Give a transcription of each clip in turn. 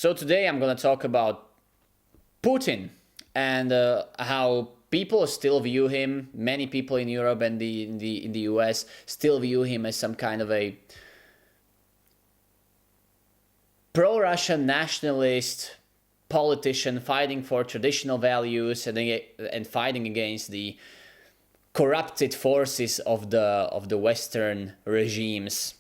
So today I'm going to talk about Putin and how people still view him, many people in Europe and in the US still view him as some kind of a pro-Russian nationalist politician fighting for traditional values and fighting against the corrupted forces of the Western regimes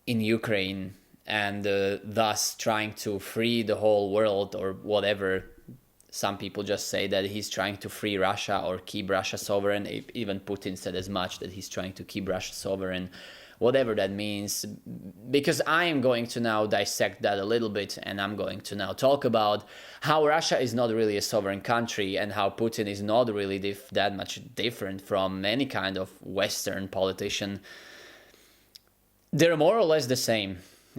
in Ukraine, and thus trying to free the whole world, or whatever. Some people just say that he's trying to free Russia or keep Russia sovereign. Even Putin said as much, that he's trying to keep Russia sovereign, whatever that means. Because I am going to now dissect that a little bit, and I'm going to now talk about how Russia is not really a sovereign country, and how Putin is not really that much different from any kind of Western politician. They're more or less the same.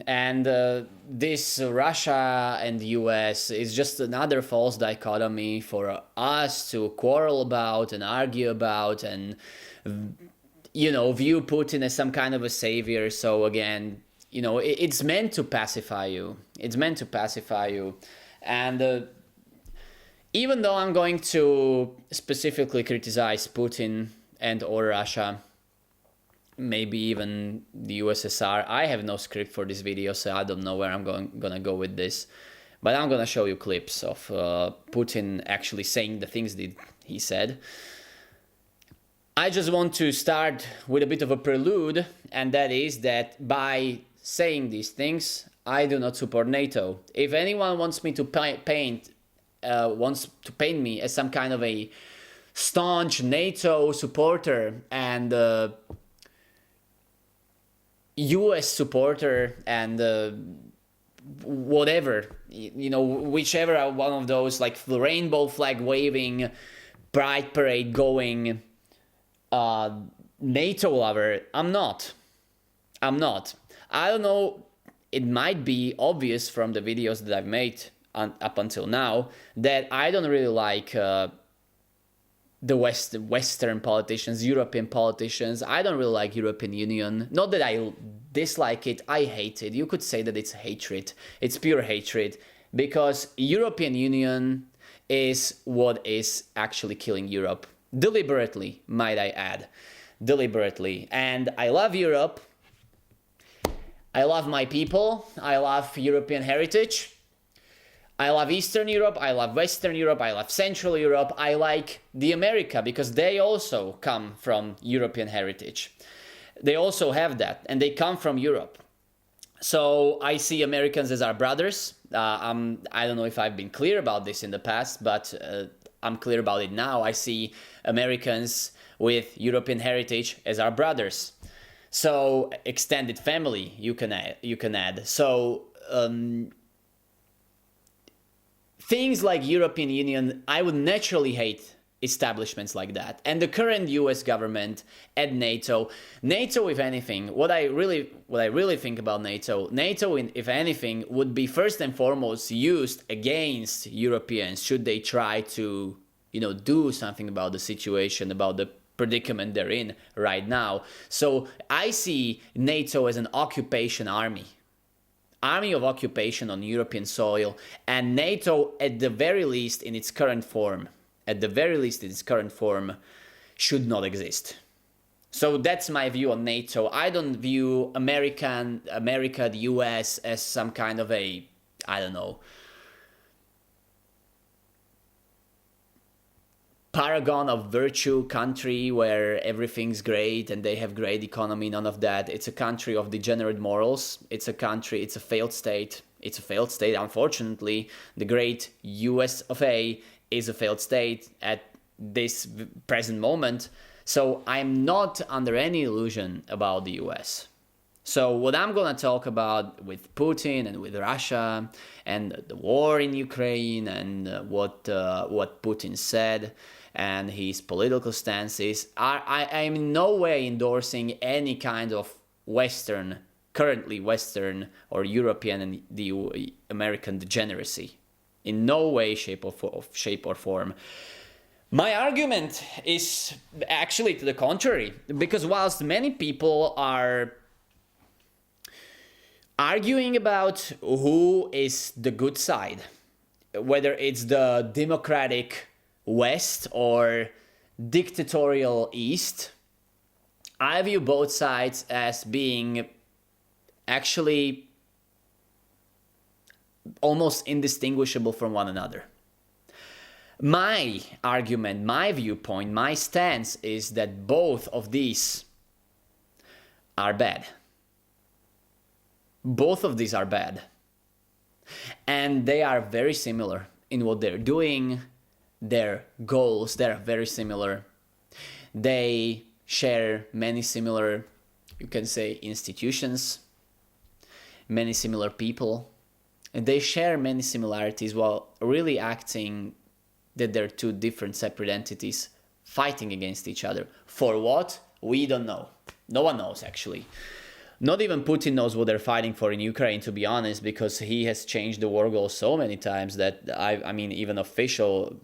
And this Russia and the US is just another false dichotomy for us to quarrel about and argue about, and view Putin as some kind of a savior. So again, it's meant to pacify you. It's meant to pacify you. And even though I'm going to specifically criticize Putin and or Russia, maybe even the USSR, I have no script for this video, so I don't know where I'm gonna go with this. But I'm gonna show you clips of Putin actually saying the things that he said. I just want to start with a bit of a prelude, and that is that by saying these things, I do not support NATO. If anyone wants me to paint me as some kind of a staunch NATO supporter and US supporter and whatever, whichever one of those, like the rainbow flag waving, pride parade going NATO lover, I'm not. I don't know, it might be obvious from the videos that I've made up until now that I don't really like the Western politicians, European politicians. I don't really like European Union. Not that I dislike it, I hate it. You could say that it's hatred. It's pure hatred, because European Union is what is actually killing Europe. Deliberately, might I add. Deliberately. And I love Europe. I love my people. I love European heritage. I love Eastern Europe, I love Western Europe, I love Central Europe, I like the America, because they also come from European heritage. They also have that, and they come from Europe. So I see Americans as our brothers. I don't know if I've been clear about this in the past, but I'm clear about it now. I see Americans with European heritage as our brothers. So extended family, you can add. So things like European Union, I would naturally hate establishments like that. And the current US government and NATO, if anything, what I really think about NATO, if anything, would be first and foremost used against Europeans should they try to, do something about the situation, about the predicament they're in right now. So I see NATO as an occupation army of occupation on European soil, and NATO, at the very least in its current form, should not exist. So that's my view on NATO. I don't view America, the US, as some kind of a, paragon of virtue country where everything's great and they have great economy. None of that. It's a country of degenerate morals. It's a failed state. Unfortunately, the great US of A is a failed state at this present moment. So I'm not under any illusion about the US. So what I'm going to talk about with Putin and with Russia and the war in Ukraine and what Putin said and his political stances, I'm in no way endorsing any kind of currently Western or European and the American degeneracy. In no way, shape or form. My argument is actually to the contrary, because whilst many people are arguing about who is the good side, whether it's the democratic West or dictatorial East. I view both sides as being actually almost indistinguishable from one another. My argument, my viewpoint, my stance is that both of these are bad. Both of these are bad. And they are very similar in what they're doing. Their goals, they're very similar. They share many similar, you can say, institutions, many similar people. And they share many similarities while really acting that they're two different separate entities fighting against each other. For what? We don't know. No one knows, actually. Not even Putin knows what they're fighting for in Ukraine, to be honest, because he has changed the war goals so many times that I mean, even official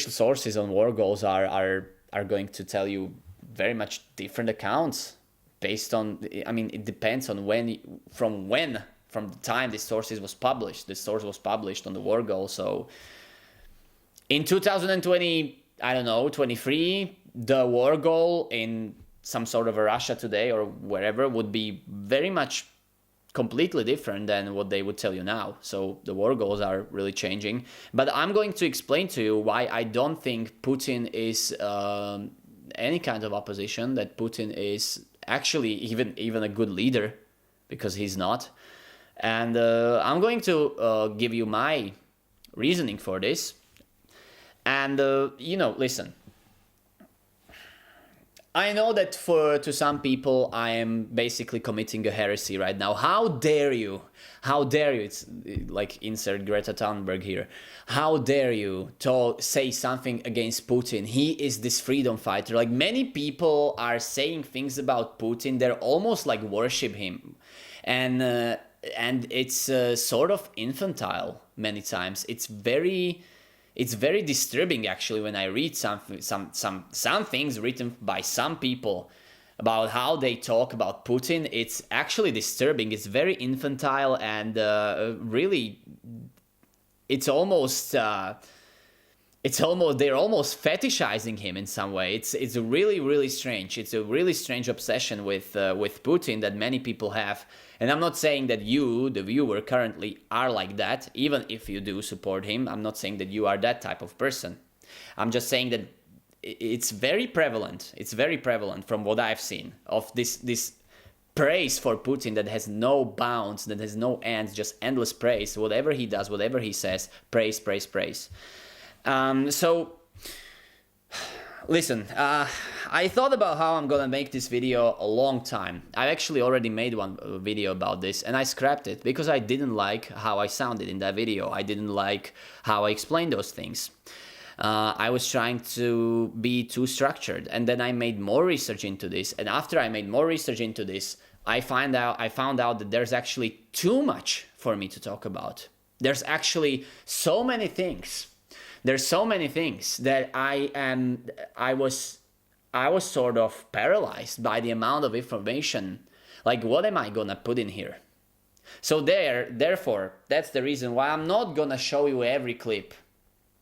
sources on war goals are going to tell you very much different accounts based on, I mean, it depends on from the time this source was published. This source was published on the war goal. So in 2020, I don't know, 23, the war goal in some sort of a Russia Today or wherever would be very much completely different than what they would tell you now. So the war goals are really changing. But I'm going to explain to you why I don't think Putin is any kind of opposition, that Putin is actually even a good leader, because he's not. And I'm going to give you my reasoning for this. And, listen, I know that to some people I am basically committing a heresy right now. How dare you? It's like insert Greta Thunberg here. How dare you say something against Putin? He is this freedom fighter. Like, many people are saying things about Putin. They're almost like worship him. And it's sort of infantile many times. It's very disturbing, actually, when I read some things written by some people about how they talk about Putin. It's actually disturbing. It's very infantile, and really, they're almost fetishizing him in some way. It's really, really strange. It's a really strange obsession with Putin that many people have. And I'm not saying that you, the viewer, currently are like that, even if you do support him. I'm not saying that you are that type of person. I'm just saying that it's very prevalent. It's very prevalent from what I've seen of this praise for Putin that has no bounds, that has no ends, just endless praise. Whatever he does, whatever he says, praise, praise, praise. So, listen, I thought about how I'm gonna make this video a long time. I actually already made one video about this, and I scrapped it because I didn't like how I sounded in that video. I didn't like how I explained those things. I was trying to be too structured, and then I made more research into this. And after I made more research into this, I found out that there's actually too much for me to talk about. There's actually so many things. There's so many things that I was sort of paralyzed by the amount of information. Like, what am I gonna put in here? So therefore, that's the reason why I'm not gonna show you every clip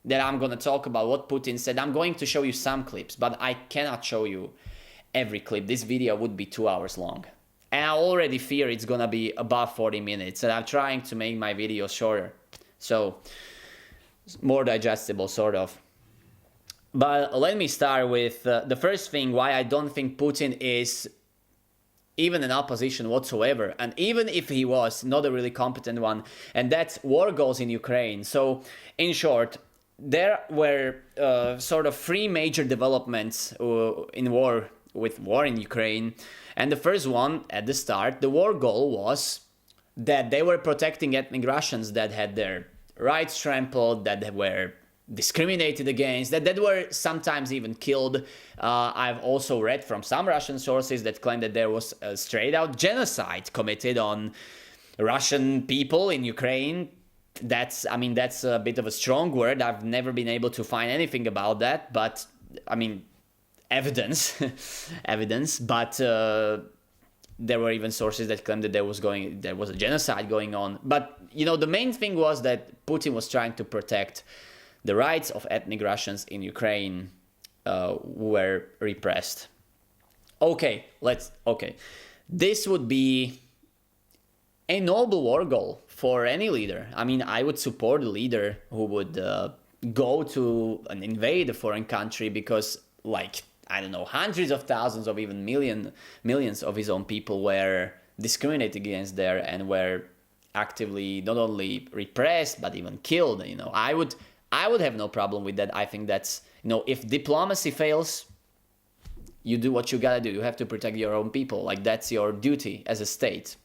that I'm gonna talk about what Putin said. I'm going to show you some clips, but I cannot show you every clip. This video would be 2 hours long. And I already fear it's gonna be above 40 minutes, and I'm trying to make my videos shorter. So, more digestible, sort of. But let me start with the first thing, why I don't think Putin is even an opposition whatsoever, and even if he was, not a really competent one, and that's war goals in Ukraine. So, in short, there were sort of three major developments in war in Ukraine. And the first one, at the start, the war goal was that they were protecting ethnic Russians that had their rights trampled, that were discriminated against, that were sometimes even killed. I've also read from some Russian sources that claim that there was a straight out genocide committed on Russian people in Ukraine. That's a bit of a strong word. I've never been able to find anything about that, but I mean, evidence, evidence, but there were even sources that claimed that there was a genocide going on. But the main thing was that Putin was trying to protect the rights of ethnic Russians in Ukraine who were repressed. Okay, this would be a noble war goal for any leader. I mean, I would support a leader who would go to and invade a foreign country because, I don't know, hundreds of thousands of even millions of his own people were discriminated against there and were actively not only repressed but even killed. I would have no problem with that. I think that's, if diplomacy fails, you do what you gotta do. You have to protect your own people. That's your duty as a state.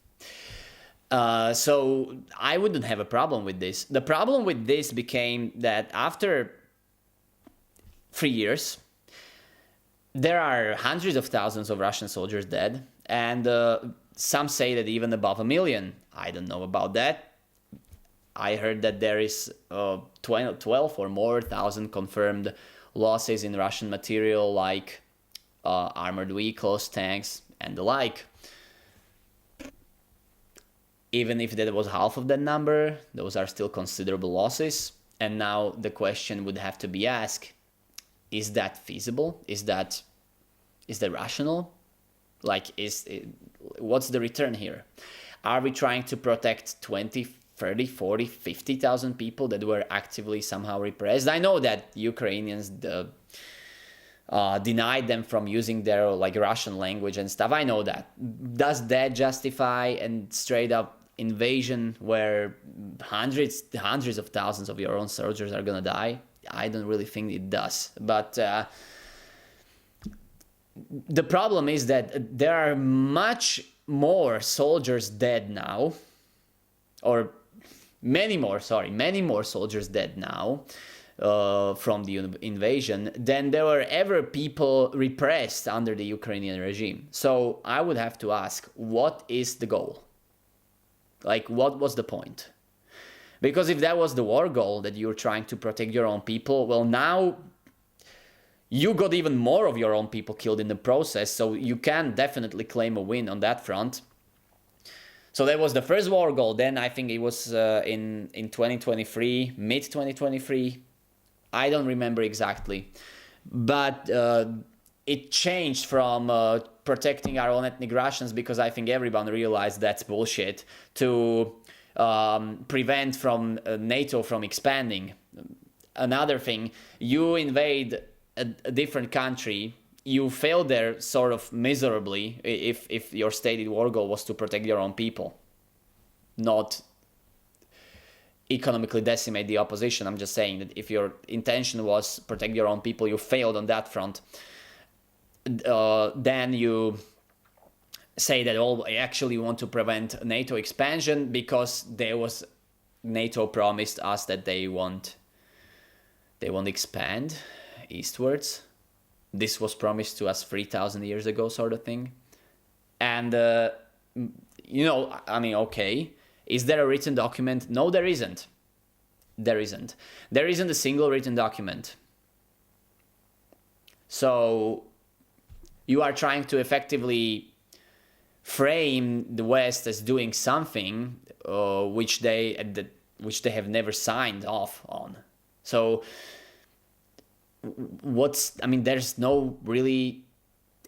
So I wouldn't have a problem with this. The problem with this became that after 3 years, there are hundreds of thousands of Russian soldiers dead, and some say that even above 1 million. I don't know about that. I heard that there is 12 or more thousand confirmed losses in Russian material, like armored vehicles, tanks, and the like. Even if that was half of that number, those are still considerable losses. And now the question would have to be asked, is that feasible? Is that rational? What's the return here? Are we trying to protect 20, 30, 40, 50,000 people that were actively somehow repressed? I know that Ukrainians denied them from using their Russian language and stuff. I know that. Does that justify and straight up invasion where hundreds of thousands of your own soldiers are gonna die? I don't really think it does. But the problem is that there are much more soldiers dead now, or many more soldiers dead now from the invasion than there were ever people repressed under the Ukrainian regime. So I would have to ask, what is the goal? What was the point? Because if that was the war goal, that you're trying to protect your own people, well, now you got even more of your own people killed in the process, so you can definitely claim a win on that front. So that was the first war goal. Then I think it was in 2023, mid-2023. I don't remember exactly. But it changed from protecting our own ethnic Russians, because I think everyone realized that's bullshit, to prevent from NATO from expanding. Another thing, you invade a different country, you fail there sort of miserably if your stated war goal was to protect your own people, not economically decimate the opposition. I'm just saying that if your intention was protect your own people, you failed on that front. Then you say that, oh, I actually want to prevent NATO expansion because NATO promised us that they won't expand eastwards. This was promised to us 3,000 years ago, sort of thing. And okay, is there a written document? No, there isn't. There isn't a single written document. So you are trying to effectively frame the West as doing something which they have never signed off on. So there's no really...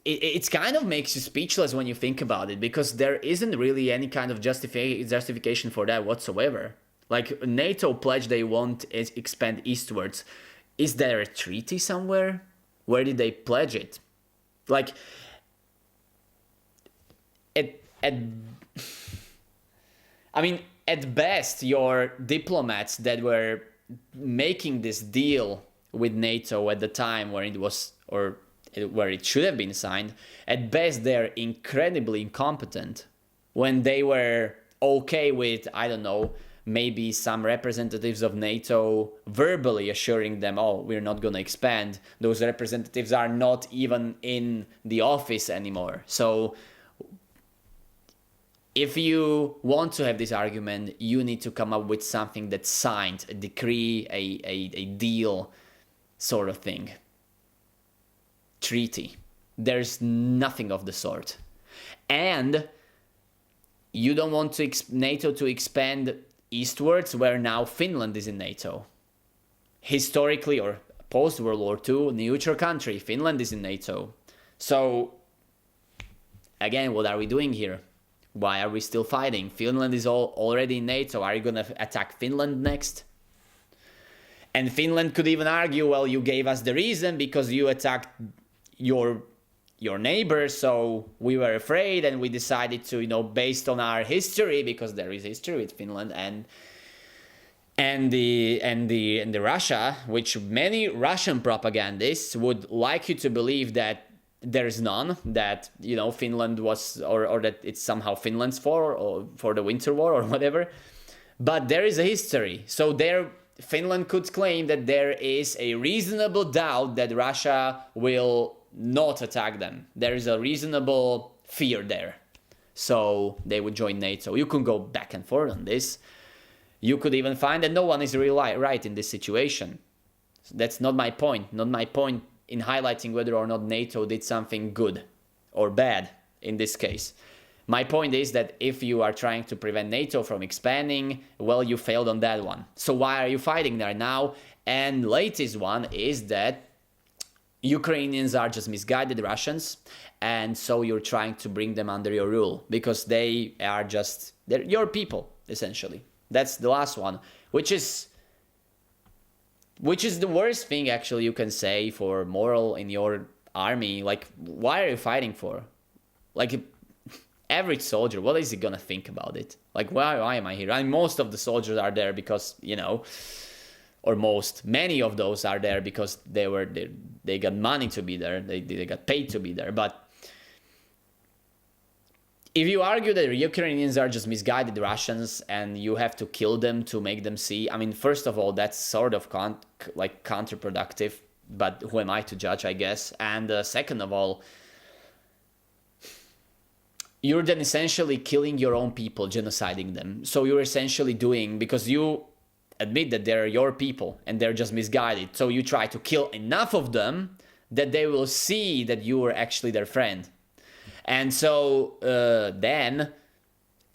It kind of makes you speechless when you think about it, because there isn't really any kind of justification for that whatsoever. NATO pledged they won't expand eastwards. Is there a treaty somewhere? Where did they pledge it? At best, your diplomats that were making this deal with NATO at the time where it was, or where it should have been signed, at best they're incredibly incompetent when they were okay with, I don't know, maybe some representatives of NATO verbally assuring them, oh, we're not going to expand. Those representatives are not even in the office anymore. So if you want to have this argument, you need to come up with something that's signed, a decree, a deal sort of thing. treaty. There's nothing of the sort. And you don't want NATO to expand eastwards, where now Finland is in NATO. Historically, or post-World War II, neutral country, Finland is in NATO. So, again, what are we doing here? Why are we still fighting? Finland is already in NATO. Are you going to attack Finland next? And Finland could even argue, well, you gave us the reason because you attacked your neighbor, so we were afraid and we decided to, based on our history, because there is history with Finland and the Russia, which many Russian propagandists would like you to believe that there's none, that Finland was or that it's somehow Finland's fault or for the Winter War or whatever. But there is a history. So Finland could claim that there is a reasonable doubt that Russia will not attack them. There is a reasonable fear there. So they would join NATO. You can go back and forth on this. You could even find that no one is really right in this situation. That's not my point. Not my point in highlighting whether or not NATO did something good or bad in this case. My point is that if you are trying to prevent NATO from expanding, well, you failed on that one. So why are you fighting there now? And latest one is that Ukrainians are just misguided Russians, and so you're trying to bring them under your rule because they're your people, essentially. That's the last one, which is the worst thing actually you can say for moral in your army. Like, why are you fighting for? Like, average soldier, what is he gonna think about it? Like, why am I here? And most of the soldiers are there because, many of those are there because they got money to be there, they got paid to be there. But if you argue that Ukrainians are just misguided Russians and you have to kill them to make them see, I mean, first of all, that's sort of counterproductive, but who am I to judge, I guess? And second of all, you're then essentially killing your own people, genociding them. So you're essentially doing, because you admit that they're your people and they're just misguided, so you try to kill enough of them that they will see that you are actually their friend. And so then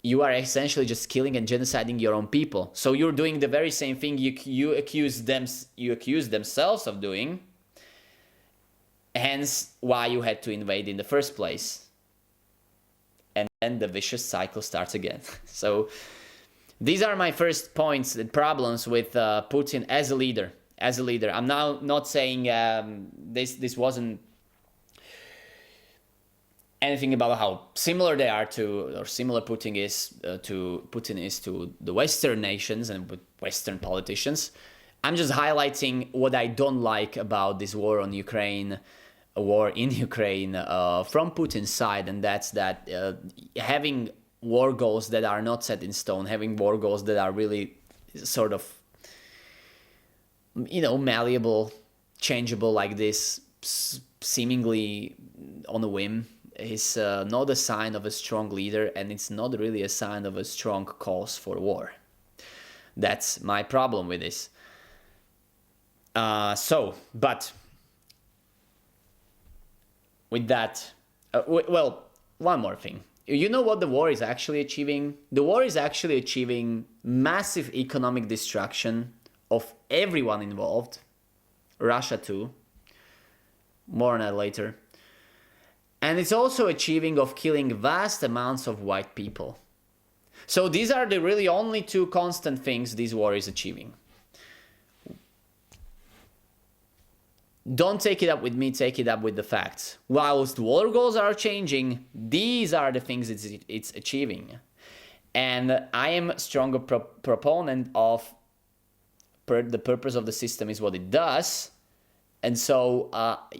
you are essentially just killing and genociding your own people. So you're doing the very same thing you accuse themselves of doing. Hence why you had to invade in the first place. And then the vicious cycle starts again. So these are my first points and problems with Putin as a leader. I'm now not saying this wasn't anything about how similar they are to, or similar Putin is to the Western nations and Western politicians. I'm just highlighting what I don't like about this war in Ukraine from Putin's side, and that's that having war goals that are not set in stone, having war goals that are really sort of, malleable, changeable like this, seemingly on a whim, is not a sign of a strong leader, and it's not really a sign of a strong cause for war. That's my problem with this. But with that, one more thing. You know what the war is actually achieving? The war is actually achieving massive economic destruction of everyone involved. Russia too. More on that later. And it's also achieving of killing vast amounts of white people. So these are the really only two constant things this war is achieving. Don't take it up with me, take it up with the facts. Whilst war goals are changing, these are the things it's achieving. And I am a stronger proponent of the purpose of the system is what it does. And so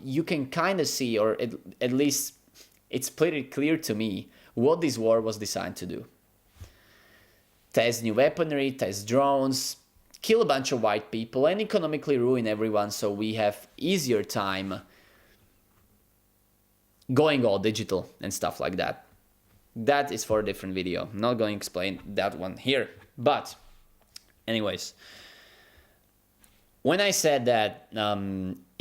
you can kind of see, or at least it's pretty clear to me, what this war was designed to do. Test new weaponry, test drones, kill a bunch of white people, and economically ruin everyone so we have easier time going all digital and stuff like that. That is for a different video. I'm not going to explain that one here. But anyways, when I said that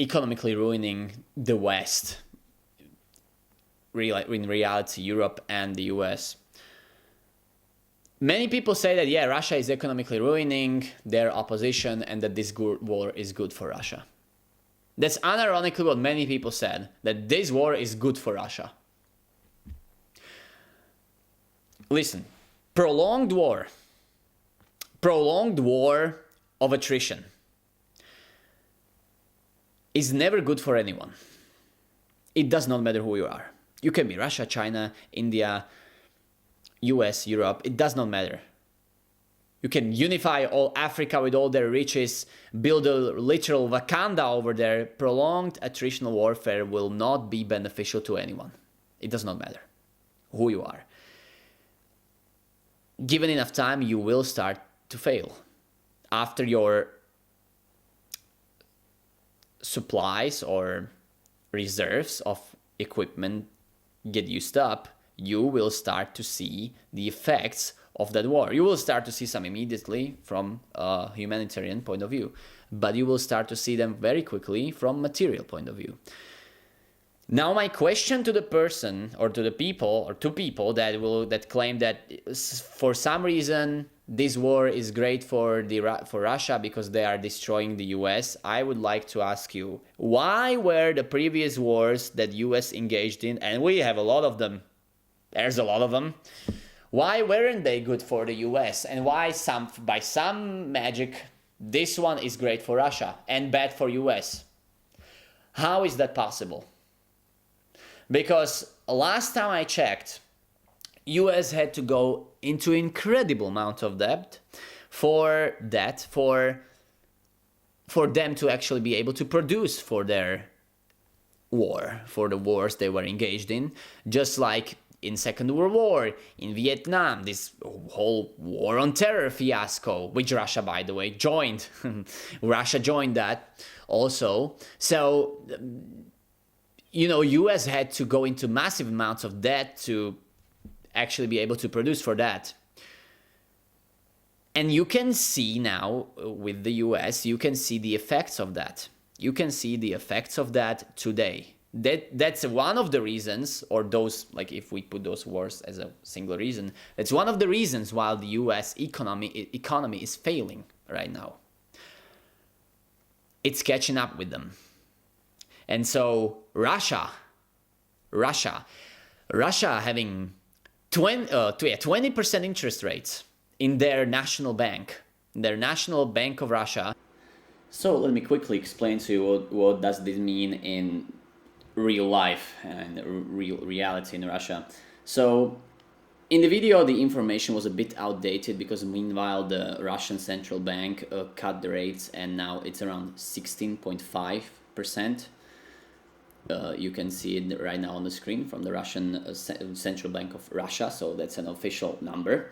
economically ruining the West, in reality Europe and the US. Many people say that, yeah, Russia is economically ruining their opposition and that this war is good for Russia. That's unironically what many people said, that this war is good for Russia. Listen, prolonged war of attrition is never good for anyone. It does not matter who you are. You can be Russia, China, India, US, Europe, it does not matter. You can unify all Africa with all their riches, build a literal Wakanda over there. Prolonged attritional warfare will not be beneficial to anyone. It does not matter who you are. Given enough time, you will start to fail. After your supplies or reserves of equipment get used up, you will start to see the effects of that war. You will start to see some immediately from a humanitarian point of view, but you will start to see them very quickly from material point of view. Now my question to the person or to the people or to people that claim that for some reason this war is great for Russia because they are destroying the US, I would like to ask you, why were the previous wars that US engaged in, and we have a lot of them, there's a lot of them, why weren't they good for the US? And why by some magic this one is great for Russia and bad for US? How is that possible? Because last time I checked, US had to go into incredible amount of debt for them to actually be able to produce for their war, for the wars they were engaged in, just like in Second World War, in Vietnam, this whole war on terror fiasco, which Russia, by the way, joined. Russia joined that also. So, US had to go into massive amounts of debt to actually be able to produce for that. And you can see now with the US, you can see the effects of that. You can see the effects of that today. That's one of the reasons, or those, like if we put those wars as a single reason, that's one of the reasons why the US economy is failing right now. It's catching up with them. And so Russia having 20% interest rates in their national bank of Russia. So let me quickly explain to you what does this mean in real life and real reality in Russia. So in the video, the information was a bit outdated because meanwhile the Russian central bank cut the rates and now it's around 16.5%. You can see it right now on the screen from the Russian Central Bank of Russia, so that's an official number.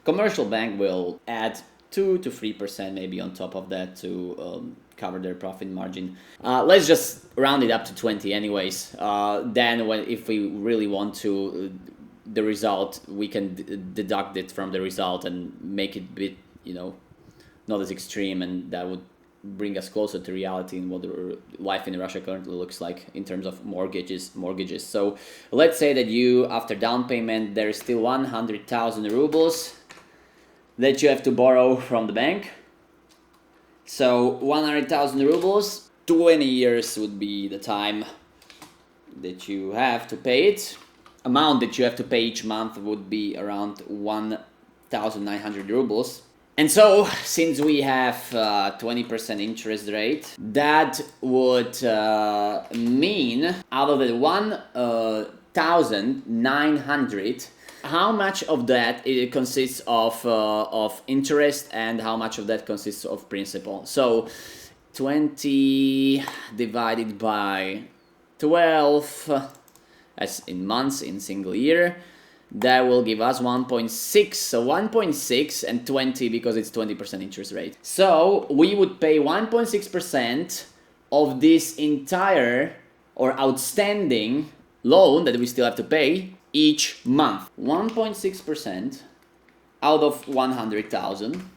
Commercial bank will add 2 to 3% maybe on top of that to cover their profit margin. Let's just round it up to 20 anyways. Then if we really want to, the result, we can deduct it from the result and make it a bit, not as extreme, and that would bring us closer to reality in what the life in Russia currently looks like in terms of mortgages. So let's say that you, after down payment, there is still 100,000 rubles that you have to borrow from the bank. So 100,000 rubles, 20 years would be the time that you have to pay it. Amount that you have to pay each month would be around 1,900 rubles. And so, since we have 20% interest rate, that would mean out of the 1,900, how much of that it consists of interest and how much of that consists of principal. So 20 divided by 12, as in months in single year, that will give us 1.6. So 1.6 and 20 because it's 20% interest rate. So we would pay 1.6% of this entire or outstanding loan that we still have to pay each month. 1.6% out of 100,000,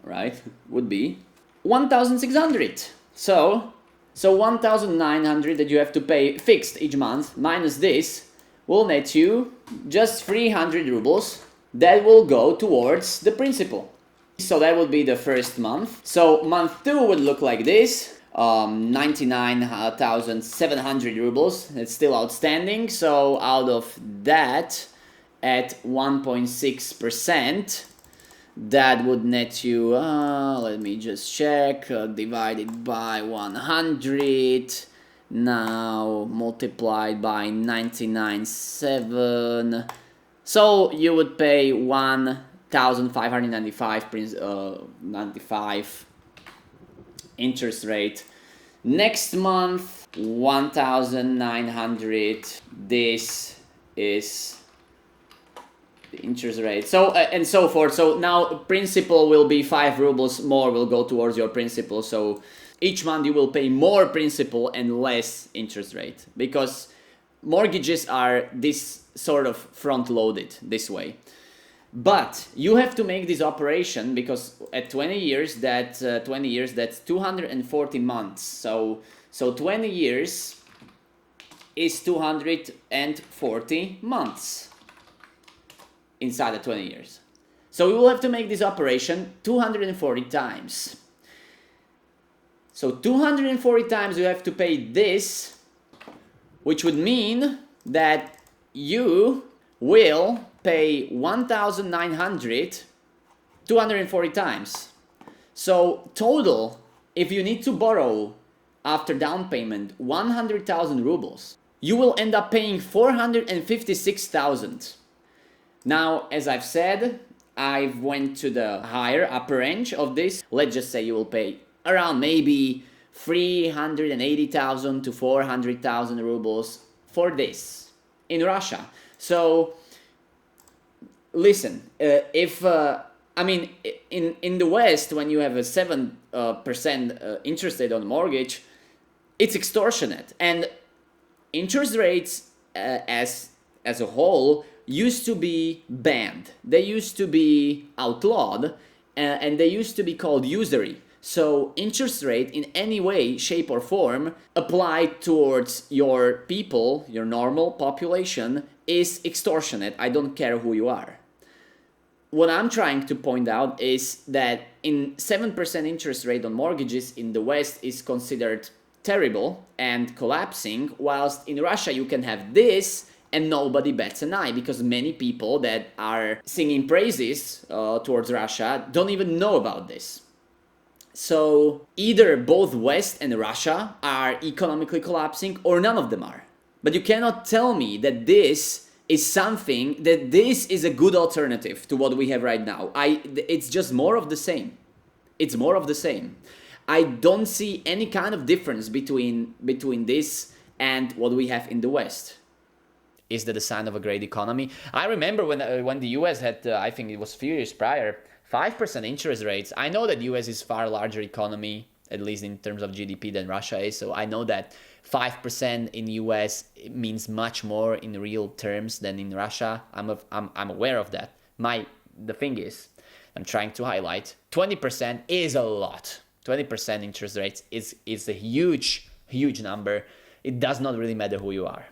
right, would be 1,600. So So 1,900 that you have to pay fixed each month minus this will net you just 300 rubles that will go towards the principal. So that would be the first month. So month 2 would look like this. 99,700 rubles. It's still outstanding. So out of that, at 1.6%, that would net you, let me just check, divided by 100, now multiplied by 99.7. So you would pay 1,595 interest rate. Next month 1,900. This is the interest rate. So and so forth. So now principal will be 5 rubles more will go towards your principal. So each month you will pay more principal and less interest rate, because mortgages are this sort of front loaded this way. But you have to make this operation because at 20 years, that's 240 months. So 20 years is 240 months inside the 20 years. So we will have to make this operation 240 times. So 240 times you have to pay this, which would mean that you will pay 1,900 240 times. So total, if you need to borrow after down payment 100,000 rubles, you will end up paying 456,000. Now, as I've said, I went to the higher upper range of this. Let's just say you will pay around maybe 380,000 to 400,000 rubles for this in Russia. So listen, in the West, when you have a 7% interest rate on mortgage, it's extortionate, and interest rates as a whole used to be banned. They used to be outlawed, and they used to be called usury. So interest rate in any way, shape or form applied towards your people, your normal population, is extortionate. I don't care who you are. What I'm trying to point out is that in 7% interest rate on mortgages in the West is considered terrible and collapsing, whilst in Russia you can have this and nobody bats an eye, because many people that are singing praises towards Russia don't even know about this. So either both West and Russia are economically collapsing or none of them are. But you cannot tell me that this is something, that this is a good alternative to what we have right now. It's just more of the same. It's more of the same. I don't see any kind of difference between this and what we have in the West. Is that a sign of a great economy? I remember when the US had, I think it was a few years prior, 5% interest rates. I know that US is far larger economy, at least in terms of GDP, than Russia is. So I know that 5% in US means much more in real terms than in Russia. I'm aware of that. The thing is, I'm trying to highlight, 20% is a lot. 20% interest rates is a huge number. It does not really matter who you are.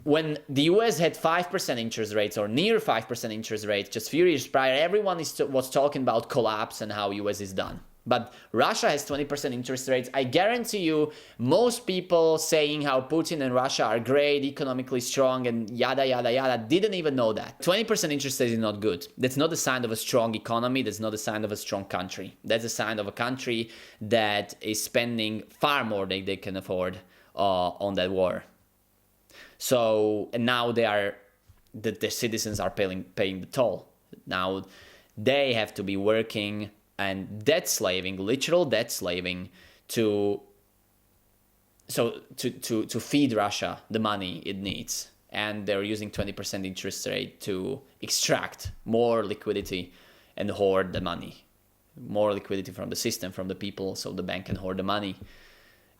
When the US had 5% interest rates or near 5% interest rates just a few years prior, everyone was talking about collapse and how US is done. But Russia has 20% interest rates. I guarantee you, most people saying how Putin and Russia are great, economically strong, and yada, yada, yada, didn't even know that. 20% interest rate is not good. That's not a sign of a strong economy. That's not a sign of a strong country. That's a sign of a country that is spending far more than they can afford on that war. So, and now the citizens are paying the toll. Now they have to be working and literal debt slaving to feed Russia the money it needs. And they're using 20% interest rate to extract more liquidity and hoard the money. More liquidity from the system, from the people, so the bank can hoard the money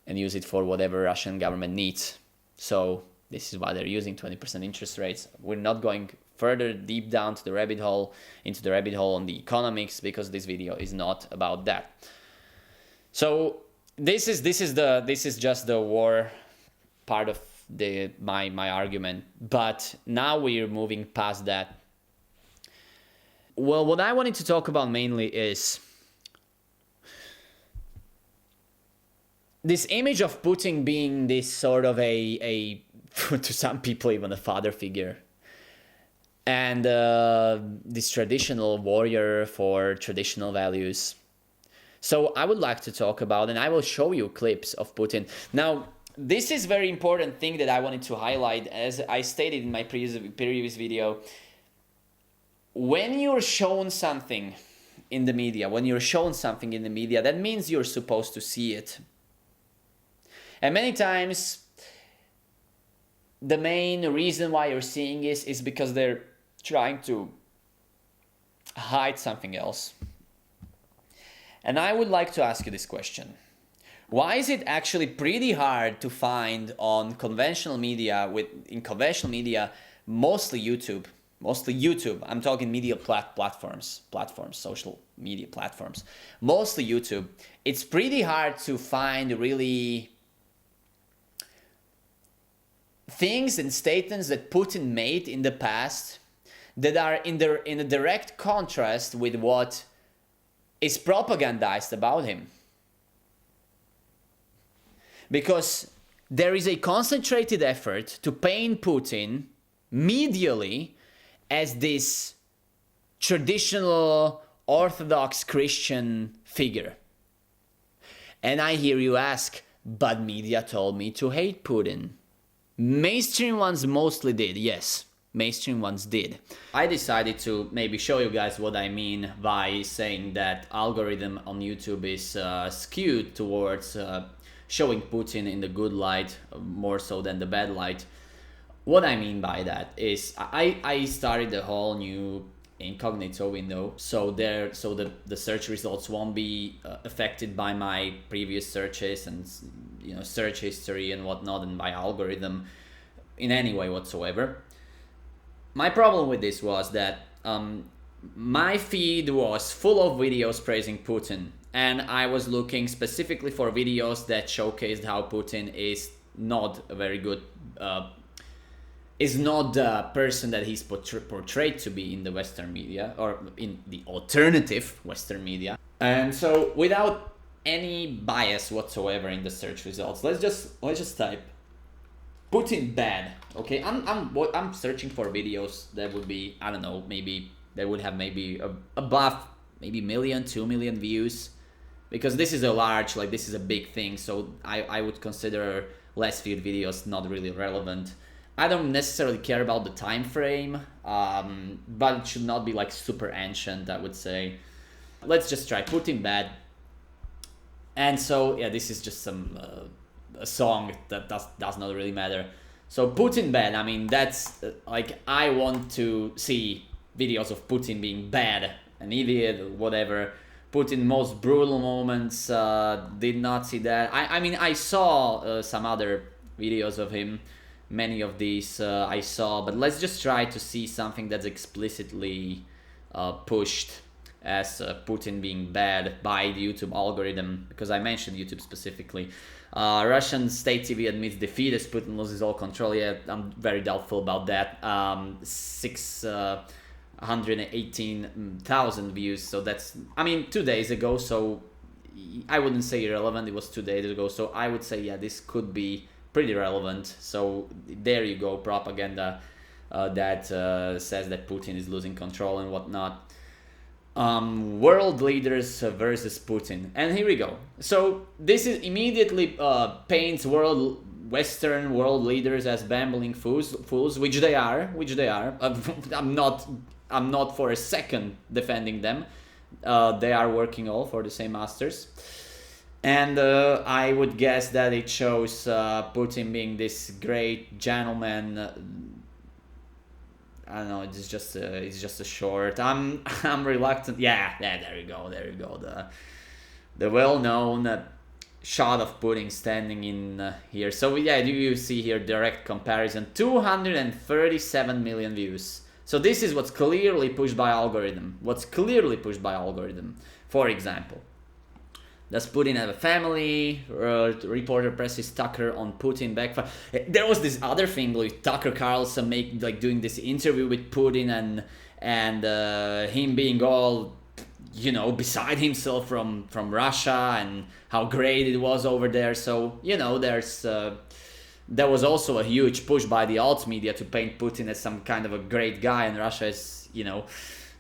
and use it for whatever Russian government needs. So this is why they're using 20% interest rates. We're not going further deep down into the rabbit hole on the economics, because this video is not about that. So this is just the war part of my argument, but now we're moving past that. Well, what I wanted to talk about mainly is this image of Putin being this sort of a to some people even a father figure, and this traditional warrior for traditional values. So I would like to talk about, and I will show you clips of Putin. Now, this is very important thing that I wanted to highlight, as I stated in my previous video. When you're shown something in the media, that means you're supposed to see it. And many times, the main reason why you're seeing this is because they're trying to hide something else. And I would like to ask you this question. Why is it actually pretty hard to find on conventional media, mostly YouTube, I'm talking media platforms, social media platforms, mostly YouTube, it's pretty hard to find really things and statements that Putin made in the past that are in a direct contrast with what is propagandized about him. Because there is a concentrated effort to paint Putin medially as this traditional Orthodox Christian figure. And I hear you ask, but media told me to hate Putin. Mainstream ones mostly did, yes. Mainstream ones did. I decided to maybe show you guys what I mean by saying that algorithm on YouTube is skewed towards showing Putin in the good light more so than the bad light. What I mean by that is I started a whole new incognito window, so the search results won't be affected by my previous searches and search history and whatnot, and my algorithm in any way whatsoever. My problem with this was that my feed was full of videos praising Putin, and I was looking specifically for videos that showcased how Putin is not a very good, is not the person that he's portrayed to be in the Western media, or in the alternative Western media. And so, without any bias whatsoever in the search results, let's just type Putin bad. Okay, I'm searching for videos that would be, I don't know, maybe they would have maybe above maybe 2 million views, because this is this is a big thing. So I would consider less viewed videos not really relevant. I don't necessarily care about the time frame, but it should not be like super ancient, I would say. Let's just try Putin bad. And so yeah, this is just some a song that does not really matter. So Putin bad, I mean, that's I want to see videos of Putin being bad, an idiot, or whatever. Putin most brutal moments, did not see that. I mean, I saw some other videos of him. Many of these I saw, but let's just try to see something that's explicitly pushed as Putin being bad by the YouTube algorithm, because I mentioned YouTube specifically. Russian state TV admits defeat as Putin loses all control. Yeah, I'm very doubtful about that. 618,000 views, so that's, I mean, 2 days ago, so I wouldn't say irrelevant, it was 2 days ago, so I would say, yeah, this could be pretty relevant. So there you go, propaganda that says that Putin is losing control and whatnot. World leaders versus Putin, and here we go. So this is immediately paints Western world leaders as bambling fools, which they are. I'm not for a second defending them. They are working all for the same masters. And I would guess that it shows Putin being this great gentleman. I don't know. It's just a short. I'm reluctant. Yeah. There you go. The well-known shot of Putin standing in here. So yeah, you see here direct comparison. 237 million views. So this is what's clearly pushed by algorithm. For example, Does Putin have a family? Reporter presses Tucker on Putin backfire. There was this other thing with Tucker Carlson doing this interview with Putin and him being all, beside himself from Russia and how great it was over there. So there was also a huge push by the alt media to paint Putin as some kind of a great guy, and Russia is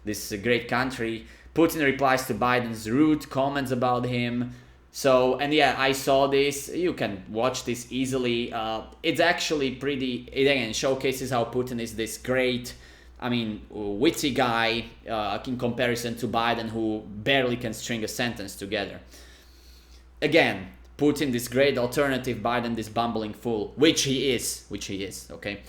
this great country. Putin replies to Biden's rude comments about him. So, and yeah, I saw this. You can watch this easily. It's actually pretty, it again showcases how Putin is this great, witty guy in comparison to Biden, who barely can string a sentence together. Again, Putin, this great alternative, Biden, this bumbling fool, which he is, okay?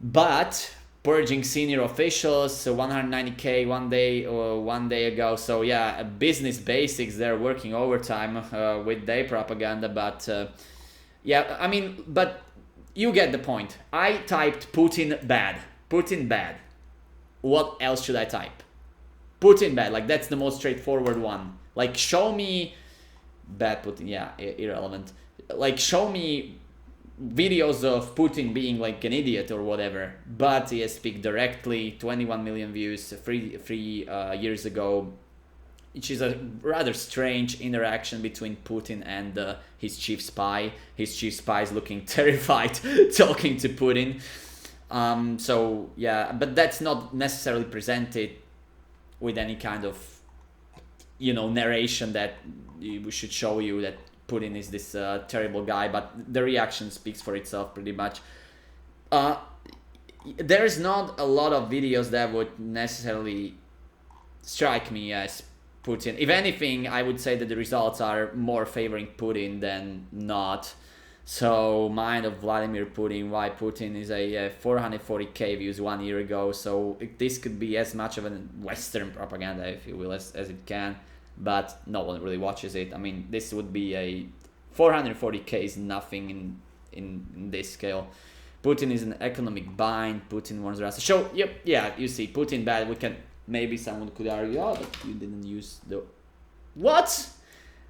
But purging senior officials, 190K one day ago. So yeah, business basics. They're working overtime with their propaganda. But but you get the point. I typed Putin bad. Putin bad. What else should I type? Putin bad. Like, that's the most straightforward one. Like, show me bad Putin. Yeah, irrelevant. Like, show me videos of Putin being like an idiot or whatever, but he has speak directly. 21 million views three years ago, which is a rather strange interaction between Putin and his chief spy. His chief spy is looking terrified talking to Putin. So yeah, but that's not necessarily presented with any kind of narration that we should show you that Putin is this terrible guy, but the reaction speaks for itself pretty much. There's not a lot of videos that would necessarily strike me as Putin. If anything, I would say that the results are more favoring Putin than not. So, Mind of Vladimir Putin, why Putin is a 440k views 1 year ago. So this could be as much of a Western propaganda, if you will, as it can. But no one really watches it. This would be a 440k is nothing in this scale. Putin is an economic bind. Putin warns Russia. So you see, Putin bad. Maybe someone could argue, that you didn't use the what?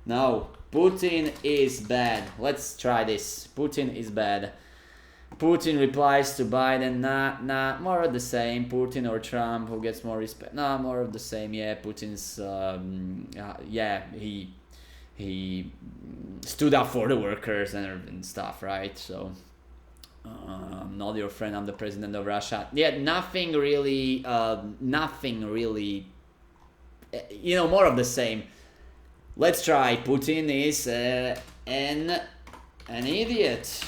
No, Putin is bad. Let's try this. Putin is bad. Putin replies to Biden, nah, more of the same. Putin or Trump, who gets more respect? Nah, more of the same. Yeah, Putin's, he stood up for the workers and stuff, right? So, I'm not your friend, I'm the president of Russia. Yeah, nothing really, more of the same. Let's try. Putin is an idiot.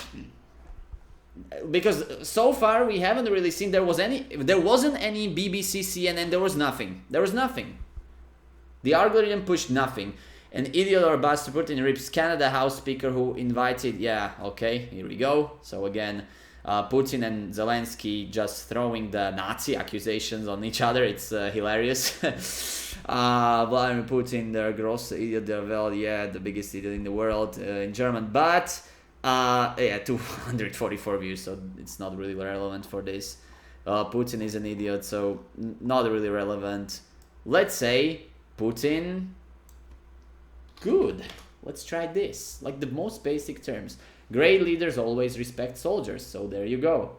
Because so far we haven't really seen there wasn't any BBC, CNN, there was nothing. The algorithm pushed nothing. An idiot or bastard Putin rips Canada House Speaker who invited, here we go. So again, Putin and Zelensky just throwing the Nazi accusations on each other. It's hilarious. Vladimir Putin, the gross idiot, the biggest idiot in the world in German. But 244 views, so it's not really relevant for this. Putin is an idiot, so not really relevant. Let's say Putin good. Let's try this. Like the most basic terms. Great leaders always respect soldiers. So there you go.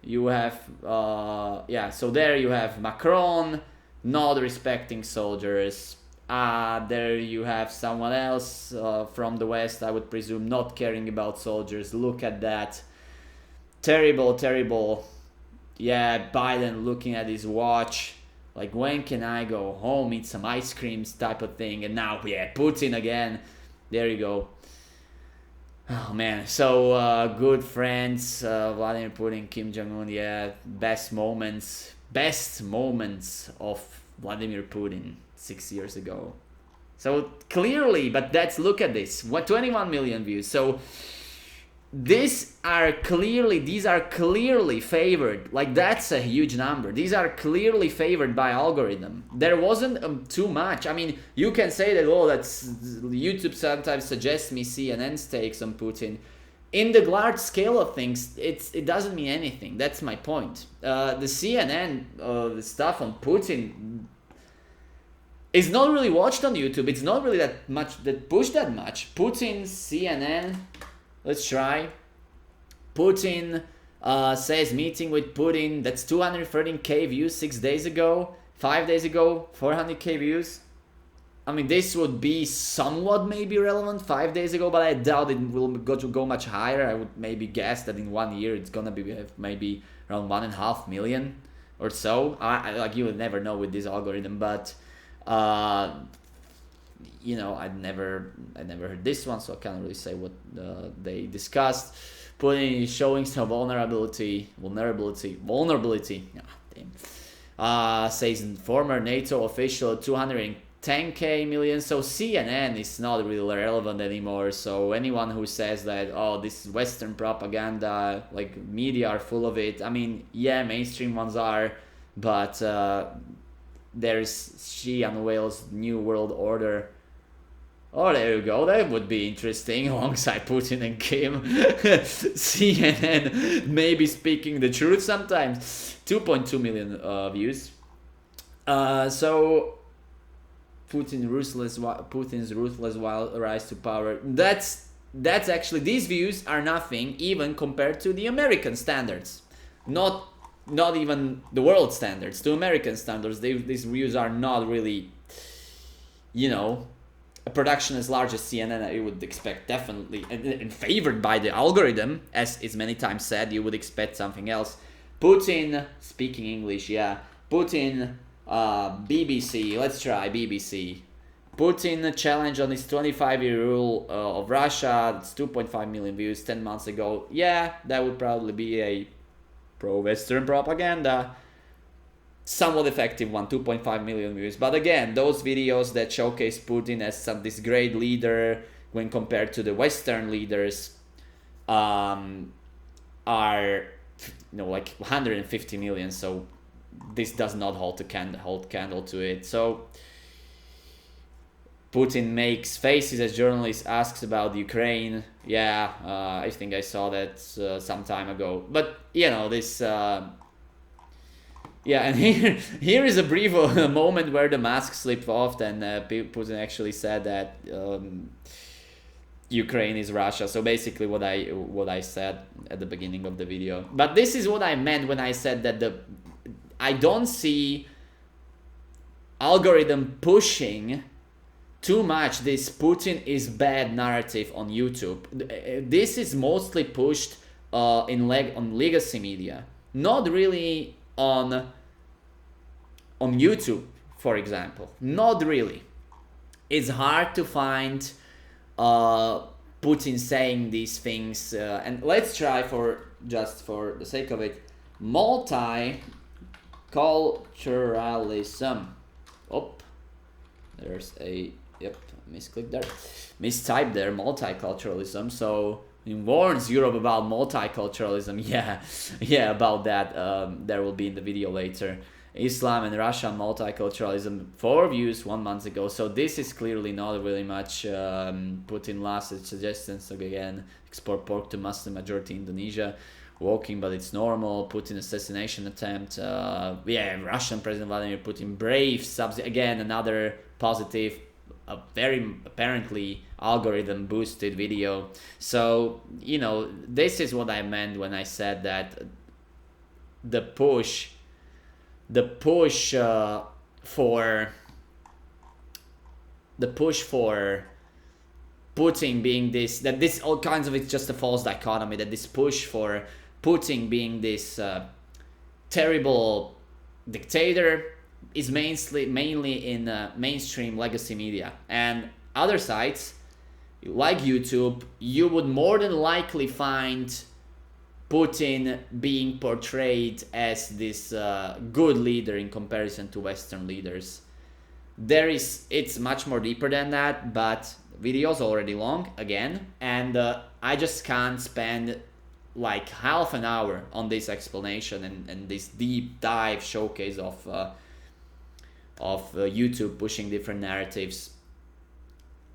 You have so there you have Macron not respecting soldiers. There you have someone else from the West, I would presume, not caring about soldiers. Look at that. Terrible. Yeah, Biden looking at his watch. Like, when can I go home, eat some ice creams type of thing. And now, Putin again. There you go. Oh, man. So, good friends. Vladimir Putin, Kim Jong-un. Best moments of Vladimir Putin 6 years ago. So clearly, but look at this. 21 million views. So these are clearly favored. Like, that's a huge number. These are clearly favored by algorithm. There wasn't too much. You can say that, that's YouTube sometimes suggests me CNN takes on Putin. In the large scale of things, it doesn't mean anything. That's my point. The CNN the stuff on Putin, It's not really watched on YouTube. It's not really that much, that pushed that much. Putin, CNN, let's try. Putin says meeting with Putin. That's 213k views 6 days ago. 5 days ago, 400k views. I mean, this would be somewhat maybe relevant 5 days ago, but I doubt it will go much higher. I would maybe guess that in 1 year it's gonna be maybe around 1.5 million or so. I like, you will never know with this algorithm, but you know, I never heard this one, so I can't really say what they discussed. Putin is showing some vulnerability. Says former NATO official, 210k million. So CNN is not really relevant anymore. So anyone who says that, oh, this is Western propaganda, like media are full of it. I mean, yeah, mainstream ones are, but there's Xi and Wales New World Order. Oh, there you go. That would be interesting alongside Putin and Kim. CNN maybe speaking the truth sometimes. 2.2 million views. So Putin's ruthless rise to power. That's actually, these views are nothing even compared to the American standards. Not even the world standards, to American standards. These views are not really, you know, a production as large as CNN, you would expect definitely, and favored by the algorithm, as is many times said, you would expect something else. Putin, speaking English, yeah. Putin, BBC, let's try BBC. Putin challenge on his 25-year rule of Russia, it's 2.5 million views 10 months ago. Yeah, that would probably be a pro-Western propaganda. Somewhat effective one, 2.5 million views. But again, those videos that showcase Putin as this great leader when compared to the Western leaders are, you know, like 150 million. So this does not hold candle to it. So Putin makes faces as journalist asks about Ukraine. Yeah, I think I saw that some time ago. But you know, this. Yeah, and here is a brief moment where the mask slipped off, and Putin actually said that Ukraine is Russia. So basically, what I said at the beginning of the video. But this is what I meant when I said that I don't see algorithm pushing too much this Putin is bad narrative on YouTube. This is mostly pushed on legacy media, not really on YouTube, for example. Not really. It's hard to find Putin saying these things, and let's try, for the sake of it, multiculturalism. Oh, there's a misclick there, mistype there, multiculturalism. So he warns Europe about multiculturalism. Yeah, about that. There will be in the video later. Islam and Russian multiculturalism, 4 views 1 month ago. So this is clearly not really much. Putin last suggestions again: export pork to Muslim majority Indonesia, walking, but it's normal. Putin assassination attempt. Russian President Vladimir Putin brave again, another positive. A very apparently algorithm boosted video. So, you know, this is what I meant when I said that the push for Putin being this all kinds of, it's just a false dichotomy, that this push for Putin being this terrible dictator is mainly in mainstream legacy media, and other sites like YouTube, you would more than likely find Putin being portrayed as this good leader in comparison to Western leaders. It's much more deeper than that, but video's already long again, and I just can't spend like half an hour on this explanation and this deep dive showcase of YouTube pushing different narratives.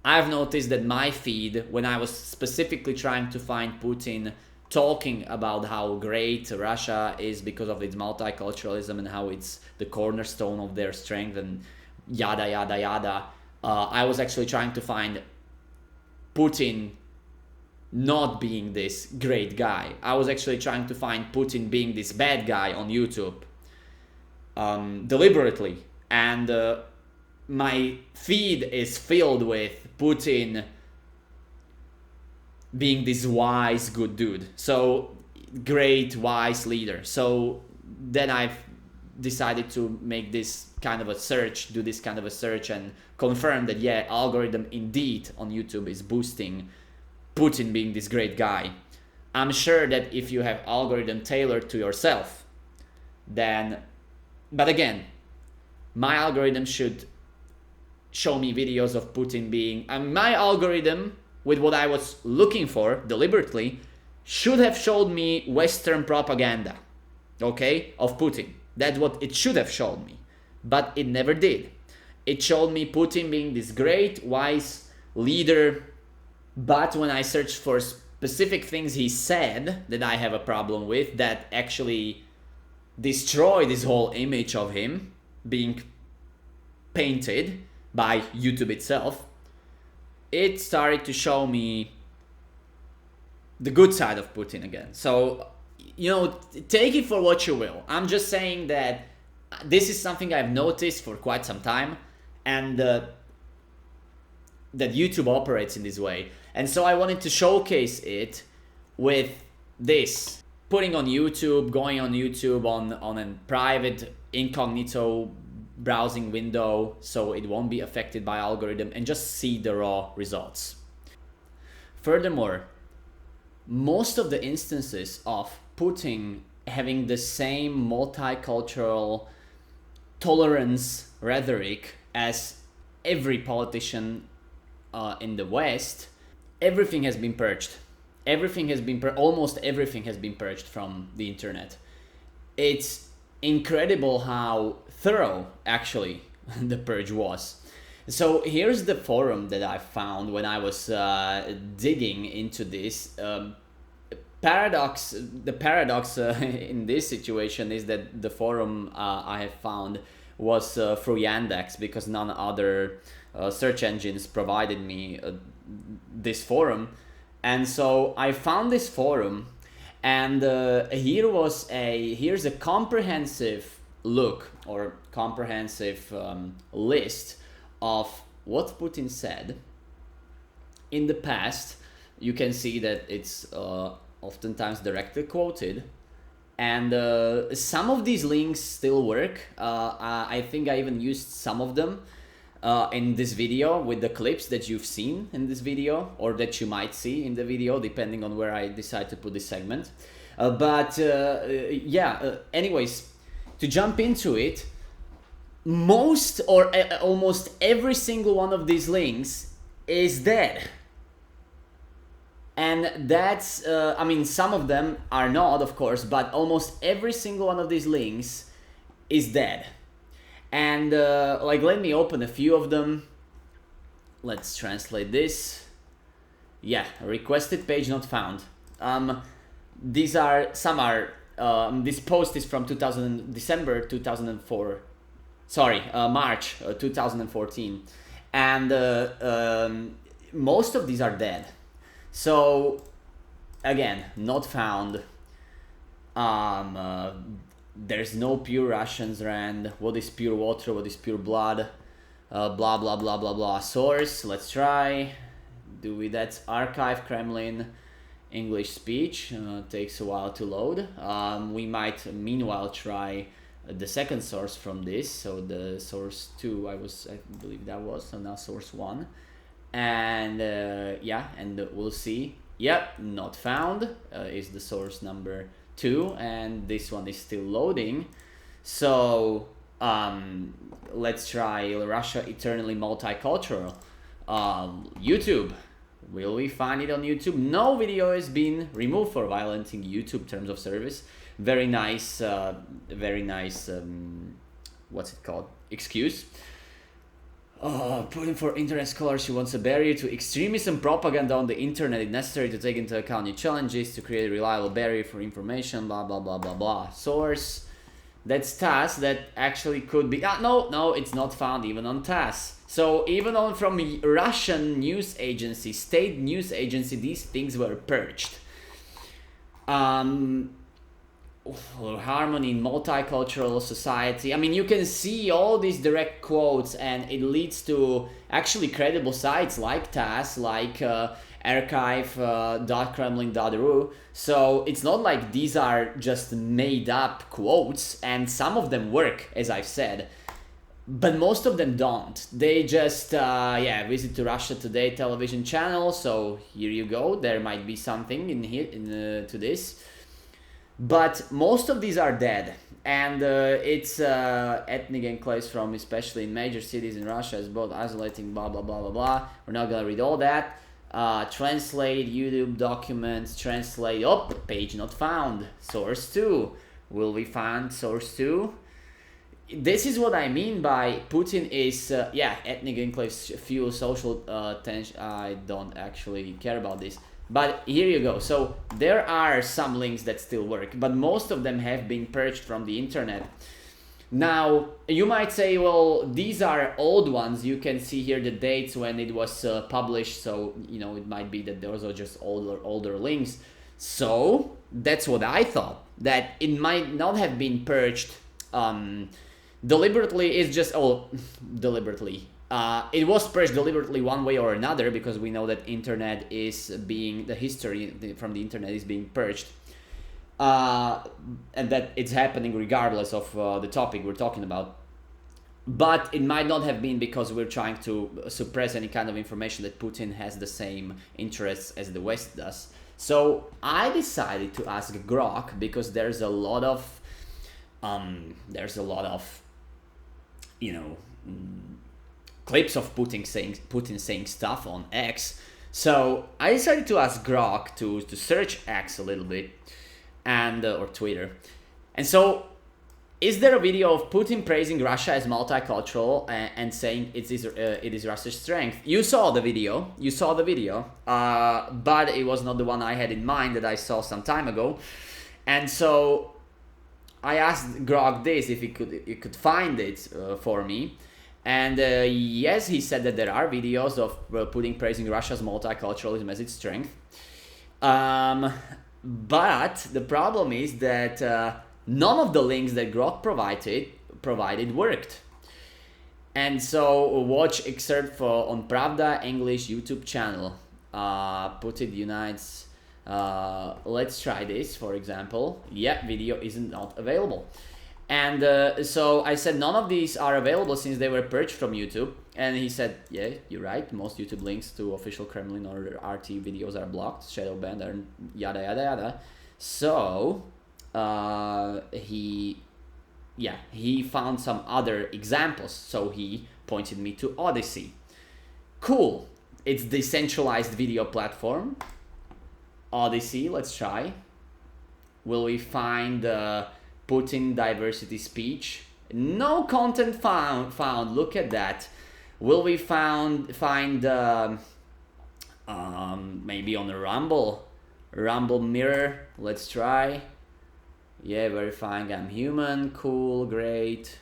I've noticed that my feed, when I was specifically trying to find Putin talking about how great Russia is because of its multiculturalism and how it's the cornerstone of their strength and yada yada yada. I was actually trying to find Putin not being this great guy. I was actually trying to find Putin being this bad guy on YouTube, deliberately. And my feed is filled with Putin being this wise, good dude. So, great, wise leader. So then I've decided to make this kind of a search, do this kind of a search, and confirm that, yeah, algorithm indeed on YouTube is boosting Putin being this great guy. I'm sure that if you have algorithm tailored to yourself, then, but again, my algorithm should show me videos of Putin being, and my algorithm, with what I was looking for deliberately, should have showed me Western propaganda, okay, of Putin. That's what it should have shown me, but it never did. It showed me Putin being this great, wise leader, but when I searched for specific things he said that I have a problem with, that actually destroy this whole image of him being painted by YouTube itself, it started to show me the good side of Putin again. So, you know, take it for what you will. I'm just saying that this is something I've noticed for quite some time, and that YouTube operates in this way. And so I wanted to showcase it with this. Putting on YouTube, going on YouTube on a private incognito browsing window so it won't be affected by algorithm, and just see the raw results. Furthermore, most of the instances of Putin having the same multicultural tolerance rhetoric as every politician in the West, everything has been purged. Almost everything has been purged from the internet. It's incredible how thorough actually the purge was. So here's the forum that I found when I was digging into this. The paradox in this situation is that the forum I have found was through Yandex, because none other search engines provided me this forum. And so I found this forum, and here's a comprehensive look, or comprehensive list of what Putin said in the past. You can see that it's oftentimes directly quoted, and some of these links still work. I think I even used some of them in this video with the clips that you've seen in this video, or that you might see in the video, depending on where I decide to put this segment. Anyways, to jump into it, most or almost every single one of these links is dead. And that's, some of them are not, of course, but almost every single one of these links is dead. And let me open a few of them. Let's translate this. Yeah, requested page not found. This post is from December 2004. March 2014. And most of these are dead. So, again, not found. There's no pure Russians, Rand. What is pure water? What is pure blood? Blah, blah, blah, blah, blah. Source, let's try. That's archive, Kremlin, English speech. Takes a while to load. We might, meanwhile, try the second source from this. So the source 2, I believe that was. So now source 1. And and we'll see. Yep, not found is the source number 2, and this one is still loading. So let's try Russia eternally multicultural. YouTube, will we find it on YouTube? No video has been removed for violating YouTube terms of service. Very nice what's it called, excuse. Putin for internet scholars who wants a barrier to extremism propaganda on the internet. It's necessary to take into account new challenges to create a reliable barrier for information, blah, blah, blah, blah, blah. Source, That's TASS that actually could be. No, it's not found even on TASS. So even on from Russian news agency, state news agency, these things were purged. Harmony in multicultural society. I mean, you can see all these direct quotes, and it leads to actually credible sites like TASS, like archive.kremlin.ru. So it's not like these are just made up quotes, and some of them work, as I've said, but most of them don't. They just visit to Russia Today television channel. So here you go. There might be something in here to this, but most of these are dead. And it's ethnic enclaves from especially in major cities in Russia is both isolating, blah blah blah blah blah. We're not gonna read all that. Translate YouTube documents, translate. Oh, page not found. Source 2. Will we find source 2? This is what I mean by Putin is, ethnic enclaves fuel social tension. I don't actually care about this. But here you go. So there are some links that still work, but most of them have been purged from the internet. Now, you might say, well, these are old ones. You can see here the dates when it was published. So, it might be that those are just older links. So that's what I thought, that it might not have been purged deliberately. It's just, deliberately. It was purged deliberately one way or another, because we know that the history from the internet is being purged. And that it's happening regardless of the topic we're talking about. But it might not have been because we're trying to suppress any kind of information that Putin has the same interests as the West does. So I decided to ask Grok, because there's a lot of clips of Putin saying stuff on X. So I decided to ask Grok to search X a little bit, and or Twitter. And so, is there a video of Putin praising Russia as multicultural and saying it is Russia's strength? You saw the video, but it was not the one I had in mind that I saw some time ago. And so I asked Grok this, if he could find it for me. And yes, he said that there are videos of Putin praising Russia's multiculturalism as its strength. But the problem is that none of the links that Grok provided worked. And so watch excerpt on Pravda English YouTube channel. Putin unites. Let's try this, for example. Yeah, video isn't not available. And so I said none of these are available since they were purged from YouTube. And he said, yeah, you're right. Most YouTube links to official Kremlin or RT videos are blocked, shadow banned, and yada yada yada. So he found some other examples. So he pointed me to Odyssey. Cool. It's decentralized video platform. Odyssey. Let's try. Will we find Putin diversity speech? No content found. Look at that. Will we find maybe on the Rumble mirror? Let's try. Yeah, verifying I'm human. Cool, great,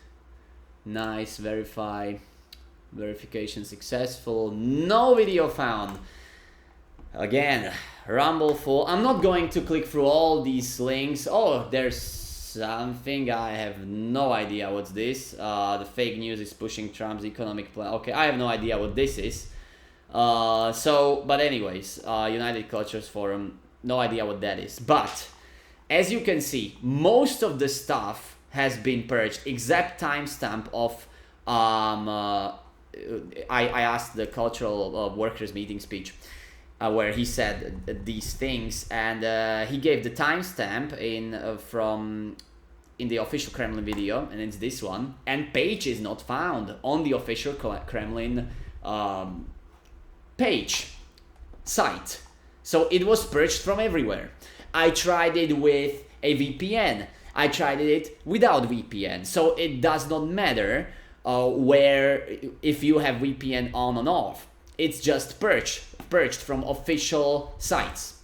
nice. Verify. Verification successful. No video found. Again, Rumble full. I'm not going to click through all these links. Oh, there's something, I have no idea what's this. The fake news is pushing Trump's economic plan. Okay, I have no idea what this is. But anyways, United Cultures Forum, no idea what that is. But as you can see, most of the stuff has been purged. Exact timestamp of I asked the cultural workers meeting speech where he said these things, and he gave the timestamp in the official Kremlin video, and it's this one. And page is not found on the official Kremlin page site. So it was purged from everywhere. I tried it with a VPN. I tried it without VPN. So it does not matter if you have VPN on and off. It's just purged from official sites.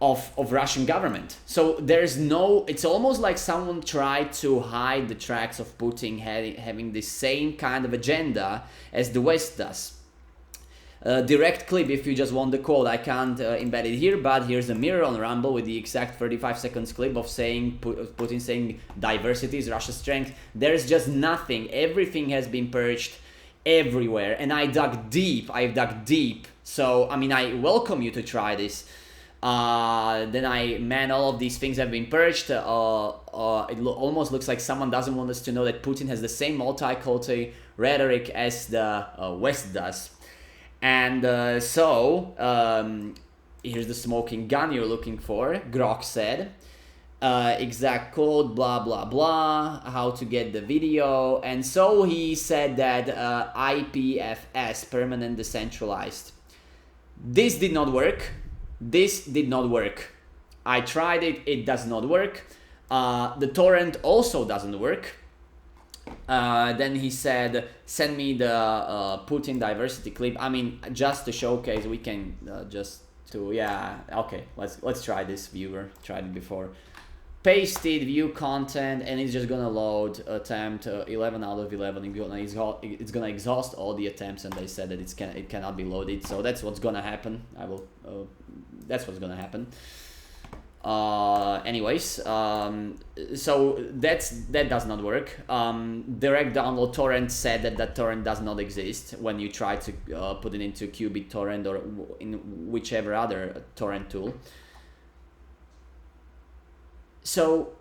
of Russian government. So there's no, it's almost like someone tried to hide the tracks of Putin having the same kind of agenda as the West does. Direct clip, if you just want the quote, I can't embed it here, but here's a mirror on Rumble with the exact 35 seconds clip of saying Putin saying diversity is Russia's strength. There's just nothing. Everything has been purged everywhere, and I dug deep. So I mean, I welcome you to try this. Man, all of these things have been purged. It almost looks like someone doesn't want us to know that Putin has the same multicultural rhetoric as the West does. And here's the smoking gun you're looking for, Grok said. Exact code, blah, blah, blah, how to get the video. And so he said that IPFS, permanent decentralized. This did not work. I tried it, it does not work. The torrent also doesn't work. Then he said, send me the Putin diversity clip. I mean, just to showcase, we can let's try this. Viewer tried it before. Pasted, view content, and it's just gonna load attempt 11 out of 11. It's gonna exhaust all the attempts, and they said that it cannot be loaded. So that's what's gonna happen. That's what's gonna happen. So that does not work. Direct download torrent said that torrent does not exist when you try to put it into Qubit torrent or in whichever other torrent tool. So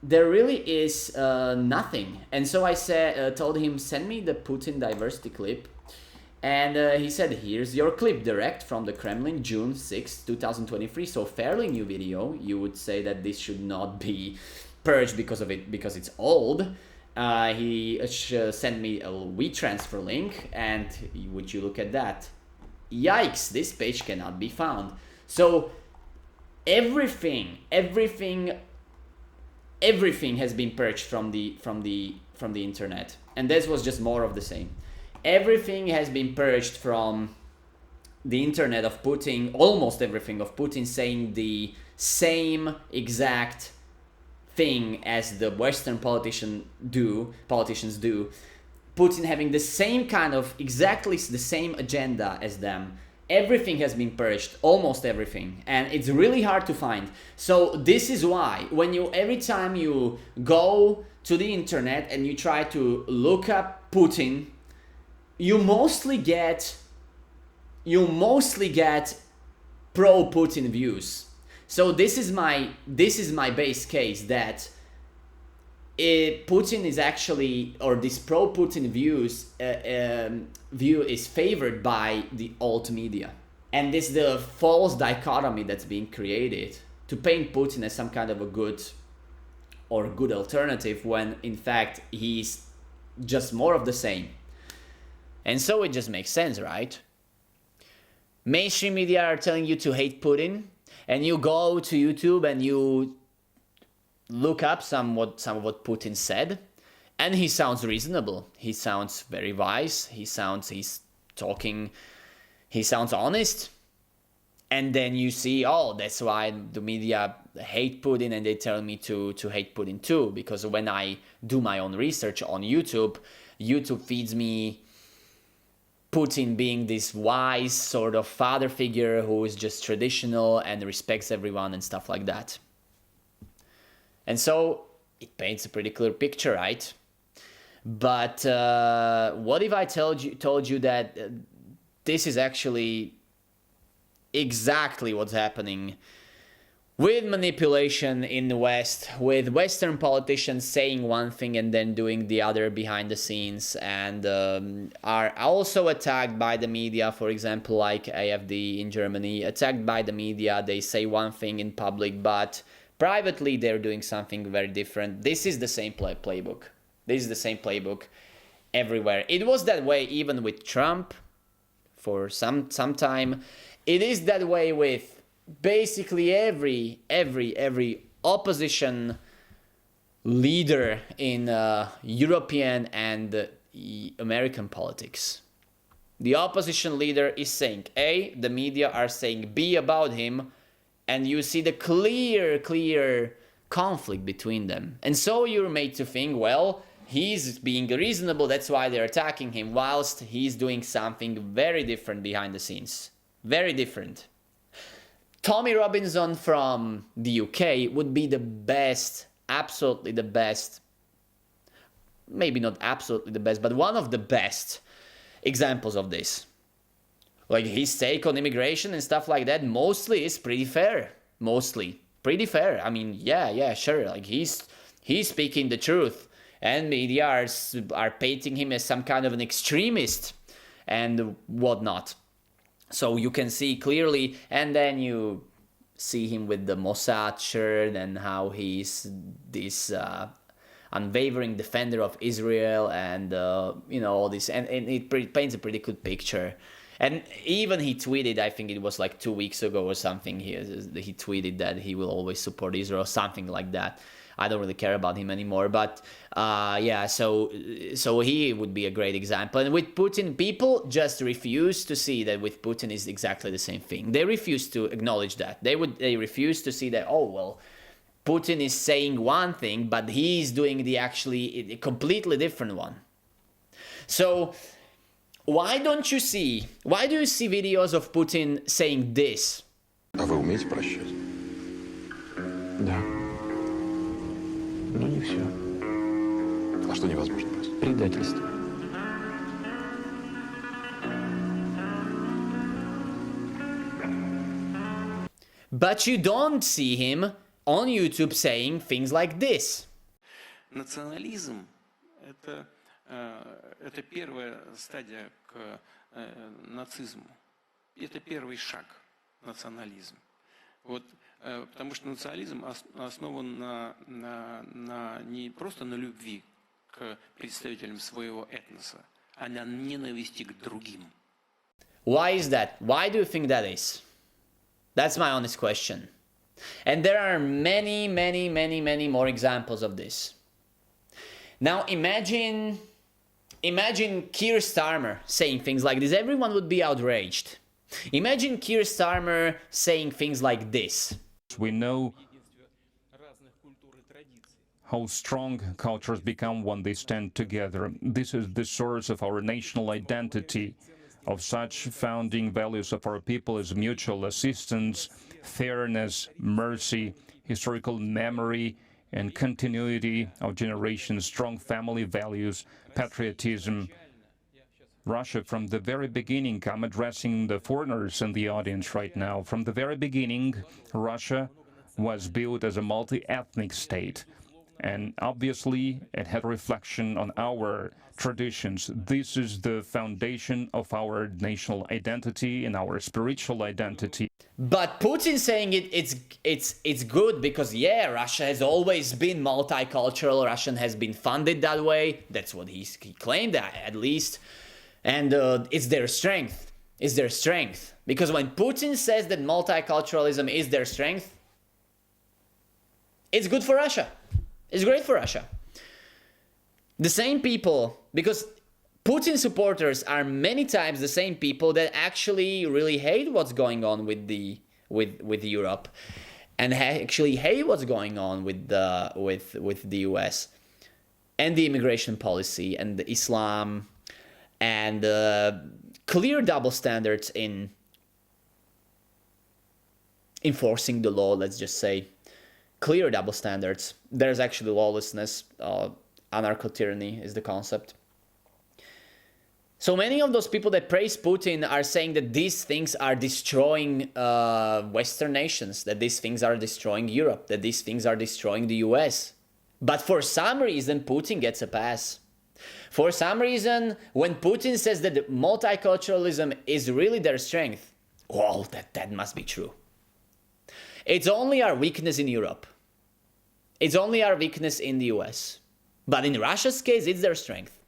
there really is nothing. And so I told him, send me the Putin diversity clip. And he said, here's your clip, direct from the Kremlin, June 6, 2023. So fairly new video. You would say that this should not be purged because it's old. He sent me a WeTransfer link, and would you look at that? Yikes, this page cannot be found. So everything has been purged from the internet, and this was just more of the same. Everything has been purged from the internet of Putin, almost everything of Putin, saying the same exact thing as the Western politicians do. Putin having the same kind of, exactly the same agenda as them. Everything has been purged, almost everything, and it's really hard to find. So this is why every time you go to the internet and you try to look up Putin, you mostly get pro-Putin views. So this is my base case, that Putin is actually, or this pro-Putin view is favored by the alt media, and this is the false dichotomy that's being created to paint Putin as some kind of a good alternative, when in fact he's just more of the same. And so it just makes sense, right? Mainstream media are telling you to hate Putin, and you go to YouTube and you look up some of what Putin said, and he sounds reasonable. He sounds very wise. He sounds honest. And then you see, oh, that's why the media hate Putin, and they tell me to hate Putin too, because when I do my own research on YouTube feeds me Putin being this wise sort of father figure who is just traditional and respects everyone and stuff like that. And so it paints a pretty clear picture, right? But what if I told you that this is actually exactly what's happening, with manipulation in the West, with Western politicians saying one thing and then doing the other behind the scenes, and are also attacked by the media, for example, like AfD in Germany, attacked by the media. They say one thing in public, but privately they're doing something very different. This is the same playbook. This is the same playbook everywhere. It was that way even with Trump for some time. It is that way with basically every opposition leader in European and American politics. The opposition leader is saying A, the media are saying B about him, and you see the clear conflict between them. And so you're made to think, well, he's being reasonable, that's why they're attacking him, whilst he's doing something very different behind the scenes. Very different. Tommy Robinson from the UK would be the best, absolutely the best, maybe not absolutely the best, but one of the best examples of this. Like, his take on immigration and stuff like that mostly is pretty fair. Mostly. Pretty fair. I mean, yeah, sure. Like, he's speaking the truth. And media are painting him as some kind of an extremist and whatnot. So you can see clearly, and then you see him with the Mossad shirt and how he's this unwavering defender of Israel and, all this. And it paints a pretty good picture. And even he tweeted, I think it was like 2 weeks ago or something, he tweeted that he will always support Israel, something like that. I don't really care about him anymore, but so he would be a great example. And with Putin, people just refuse to see that with Putin is exactly the same thing. They refuse to acknowledge that. They refuse to see that, oh, well, Putin is saying one thing, but he's doing the actually completely different one. So why do you see videos of Putin saying this? А вы умеете прощать? Да. Но не все. А что невозможно простить? Предательство. But you don't see him on YouTube saying things like this. Национализм это первая стадия к нацизму. Это первый шаг национализм. Вот, потому что национализм основан не просто на любви к представителям своего этноса, а на ненависти к другим. Why is that? Why do you think that is? That's my honest question. And there are many more examples of this. Now imagine Keir Starmer saying things like this. Everyone would be outraged. Imagine Keir Starmer saying things like this. We know how strong cultures become when they stand together. This is the source of our national identity, of such founding values of our people as mutual assistance, fairness, mercy, historical memory, and continuity of generations, strong family values, patriotism. Russia, from the very beginning, I'm addressing the foreigners in the audience right now, from the very beginning, Russia was built as a multi-ethnic state. And obviously, it had a reflection on our traditions. This is the foundation of our national identity and our spiritual identity. But Putin saying it's good because, yeah, Russia has always been multicultural. Russia has been funded that way. That's what he claimed, at least. And it's their strength. It's their strength. Because when Putin says that multiculturalism is their strength, it's good for Russia. It's great for Russia. The same people, because Putin supporters are many times the same people that actually really hate what's going on with Europe, and actually hate what's going on with the US and the immigration policy and the Islam and clear double standards in enforcing the law. Let's just say clear double standards. There's actually lawlessness. Anarcho-tyranny is the concept. So many of those people that praise Putin are saying that these things are destroying Western nations, that these things are destroying Europe, that these things are destroying the US. But for some reason, Putin gets a pass. For some reason, when Putin says that multiculturalism is really their strength, well, that must be true. It's only our weakness in Europe. It's only our weakness in the US. But in Russia's case, it's their strength.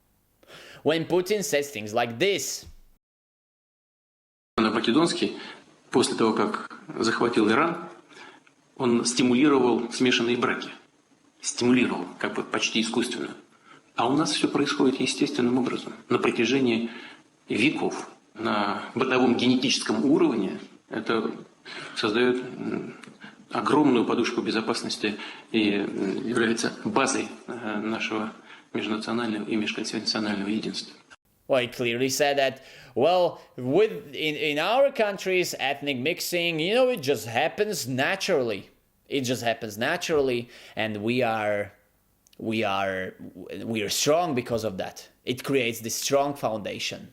When Putin says things like this. Македонский, после того, как захватил Иран, он стимулировал смешанные браки. Стимулировал, как бы почти искусственно. А у нас все происходит естественным образом. На протяжении веков, на бытовом генетическом уровне, это создает огромную подушку безопасности и является базой нашего межнационального и межконфессионального единства. Well, he clearly said that, well, in our countries, ethnic mixing, it just happens naturally. It just happens naturally, and we are strong because of that. It creates this strong foundation.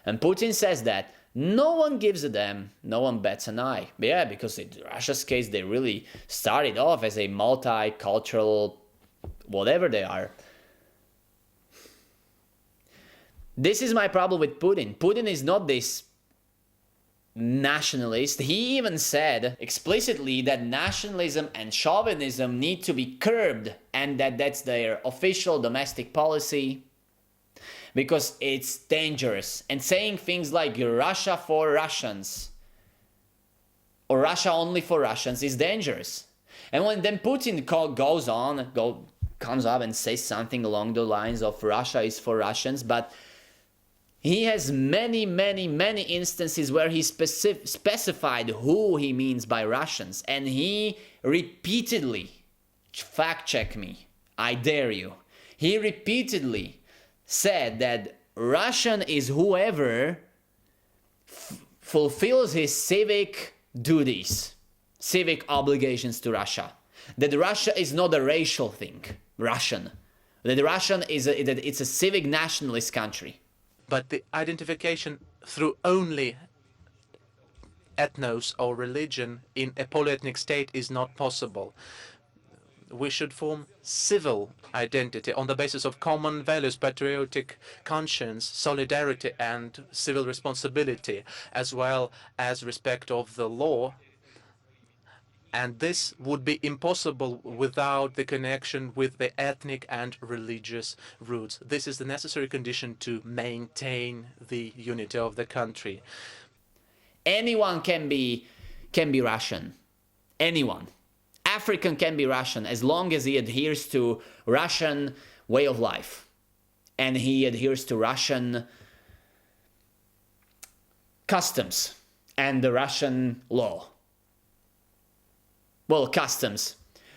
And Putin says that no one gives a damn, no one bats an eye. Yeah, because in Russia's case, they really started off as a multicultural, whatever they are. This is my problem with Putin. Putin is not this nationalist. He even said explicitly that nationalism and chauvinism need to be curbed, and that's their official domestic policy, because it's dangerous. And saying things like Russia for Russians or Russia only for Russians is dangerous. And when then Putin comes up and says something along the lines of Russia is for Russians, but he has many instances where he specified who he means by Russians, and he repeatedly, fact check me, I dare you, he repeatedly said that Russian is whoever fulfills his civic duties, civic obligations to Russia. That Russia is not a racial thing, Russian. That Russian is it's a civic nationalist country. But the identification through only ethnos or religion in a polyethnic state is not possible. We should form civil identity on the basis of common values, patriotic conscience, solidarity, and civil responsibility, as well as respect of the law. And this would be impossible without the connection with the ethnic and religious roots. This is the necessary condition to maintain the unity of the country. Anyone can be Russian. Anyone. African can be Russian as long as he adheres to Russian way of life. And he adheres to Russian customs and the Russian law. Well, customs.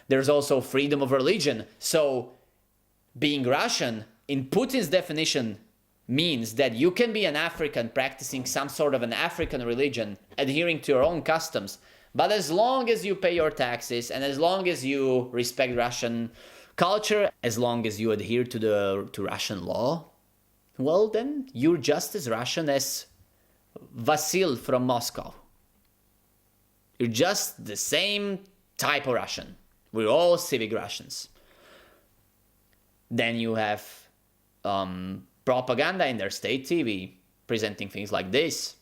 There's also freedom of religion. So being Russian, in Putin's definition, means that you can be an African practicing some sort of an African religion, adhering to your own customs, but as long as you pay your taxes and as long as you respect Russian culture, as long as you adhere to Russian law, well, then you're just as Russian as Vasil from Moscow. You're just the same type of Russian. We're all civic Russians. Then you have propaganda in their state TV presenting things like this.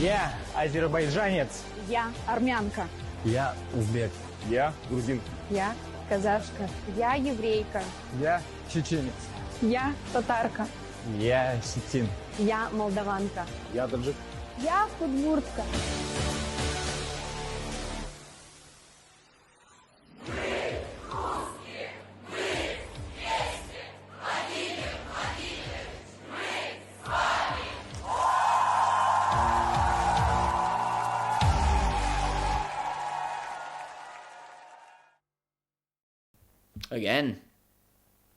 Я азербайджанец. Я армянка. Я узбек. Я грузин. Я казашка. Я еврейка. Я чеченец. Я татарка. Я сетин. Я молдаванка. Я таджик. Я удмуртка. Again,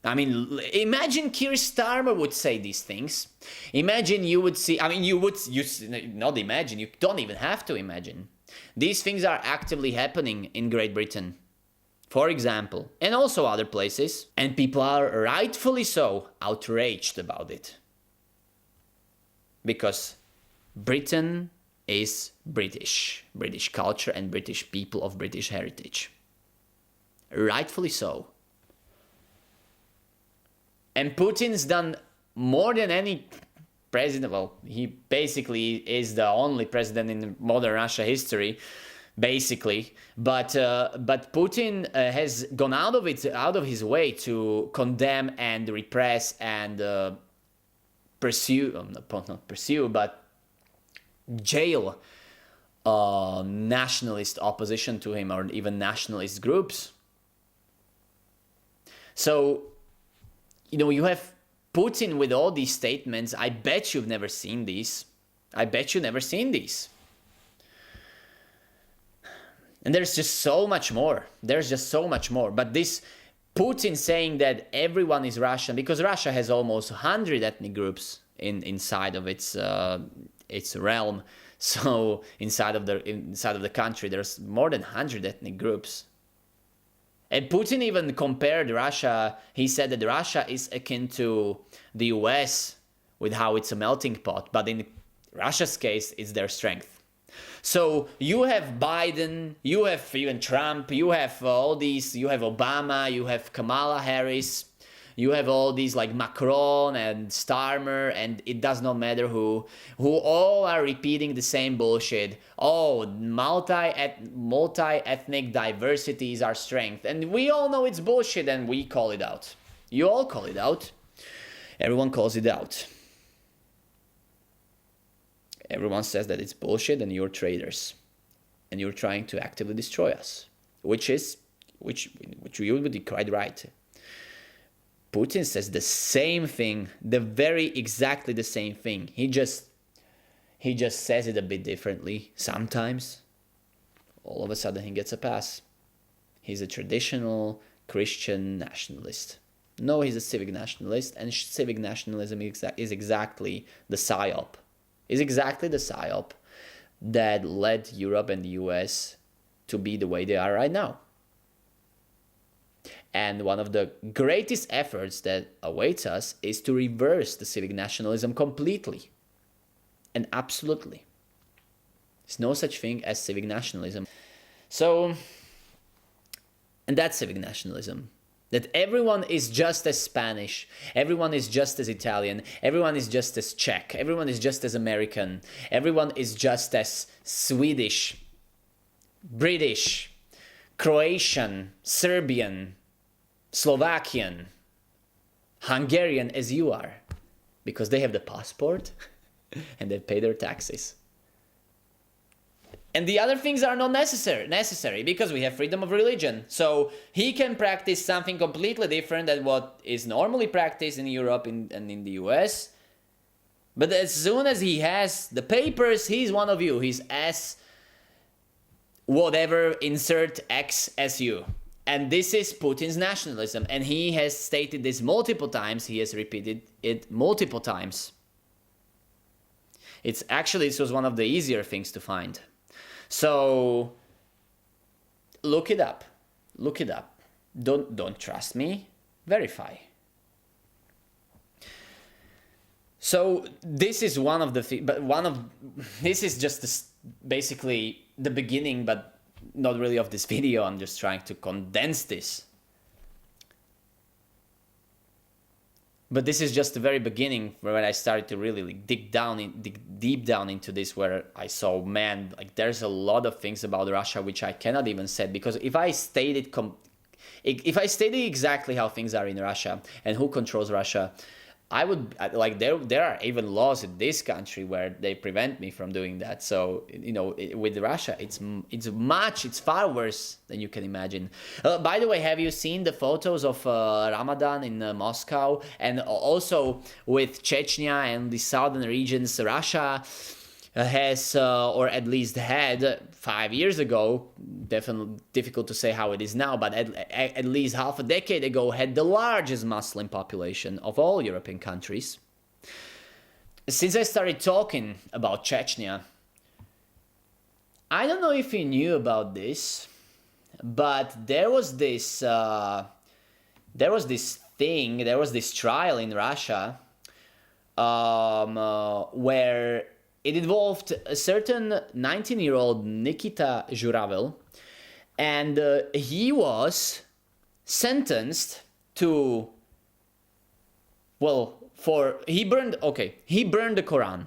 I mean, imagine Keir Starmer would say these things. Imagine you would see, not imagine, you don't even have to imagine. These things are actively happening in Great Britain, for example, and also other places, and people are rightfully so outraged about it. Because Britain is British culture and British people of British heritage. Rightfully so. And Putin's done more than any president. Well, he basically is the only president in modern Russia history, basically. But Putin has gone out of his way to condemn and repress and jail nationalist opposition to him or even nationalist groups. So, you have Putin with all these statements. I bet you've never seen these. I bet you've never seen these. And there's just so much more. There's just so much more. But this Putin saying that everyone is Russian, because Russia has almost 100 ethnic groups inside of its realm. So inside of the country, there's more than 100 ethnic groups. And Putin even compared Russia. He said that Russia is akin to the US with how it's a melting pot. But in Russia's case, it's their strength. So you have Biden, you have even Trump, you have all these, you have Obama, you have Kamala Harris, you have all these like Macron and Starmer, and it does not matter who all are repeating the same bullshit. Oh, multi-ethnic diversity is our strength. And we all know it's bullshit and we call it out. You all call it out. Everyone calls it out. Everyone says that it's bullshit and you're traitors. And you're trying to actively destroy us. Which you would be quite right. Putin says the same thing, exactly the same thing. He just says it a bit differently. Sometimes, all of a sudden he gets a pass. He's a traditional Christian nationalist. No, he's a civic nationalist, and civic nationalism is exactly the psyop. Is exactly the psyop that led Europe and the US to be the way they are right now. And one of the greatest efforts that awaits us is to reverse the civic nationalism completely and absolutely. There's no such thing as civic nationalism. So, and that's civic nationalism. That everyone is just as Spanish, everyone is just as Italian, everyone is just as Czech, everyone is just as American, everyone is just as Swedish, British, Croatian, Serbian, Slovakian, Hungarian as you are, because they have the passport and they pay their taxes. And the other things are not necessary because we have freedom of religion. So he can practice something completely different than what is normally practiced in Europe and in the US. But as soon as he has the papers, he's one of you. He's S whatever, insert X as you. And this is Putin's nationalism. And he has stated this multiple times. He has repeated it multiple times. This was one of the easier things to find. So look it up. Look it up. Don't trust me. Verify. So this is one of the this is just basically the beginning, but not really of this video. I'm just trying to condense this. But this is just the very beginning when I started to really dig deep down into this, where I saw, man, like there's a lot of things about Russia which I cannot even say, because if I stated exactly how things are in Russia and who controls Russia, I would like there are even laws in this country where they prevent me from doing that. So with Russia, it's far worse than you can imagine. By the way, have you seen the photos of Ramadan in Moscow, and also with Chechnya and the southern regions? Russia has, or at least had 5 years ago, definitely difficult to say how it is now, but at least half a decade ago, had the largest Muslim population of all European countries. Since I started talking about Chechnya, I don't know if you knew about this, but there was this trial in Russia where it involved a certain 19-year-old Nikita Zhuravel, and he was sentenced to, he burned the Quran.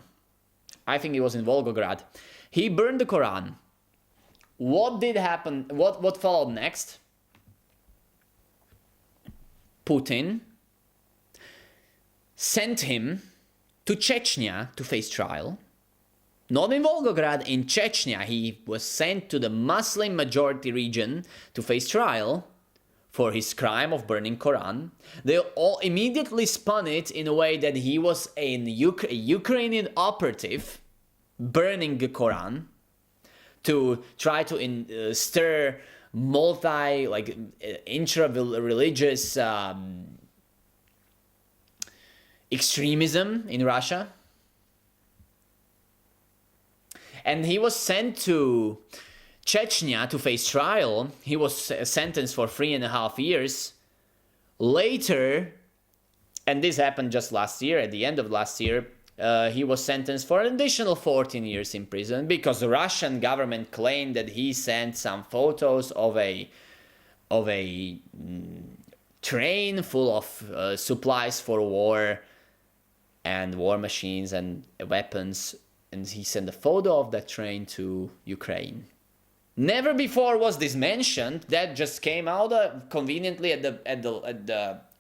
I think it was in Volgograd. He burned the Quran. What did happen? What followed next? Putin sent him to Chechnya to face trial. Not in Volgograd, in Chechnya. He was sent to the Muslim majority region to face trial for his crime of burning Quran. They all immediately spun it in a way that he was a Ukrainian operative burning the Quran to try to stir intra-religious extremism in Russia. And he was sent to Chechnya to face trial. He was sentenced for 3.5 years. Later, and this happened just last year, at the end of last year, he was sentenced for an additional 14 years in prison because the Russian government claimed that he sent some photos of a train full of supplies for war and war machines and weapons, and he sent a photo of that train to Ukraine. Never before was this mentioned. That just came out conveniently at the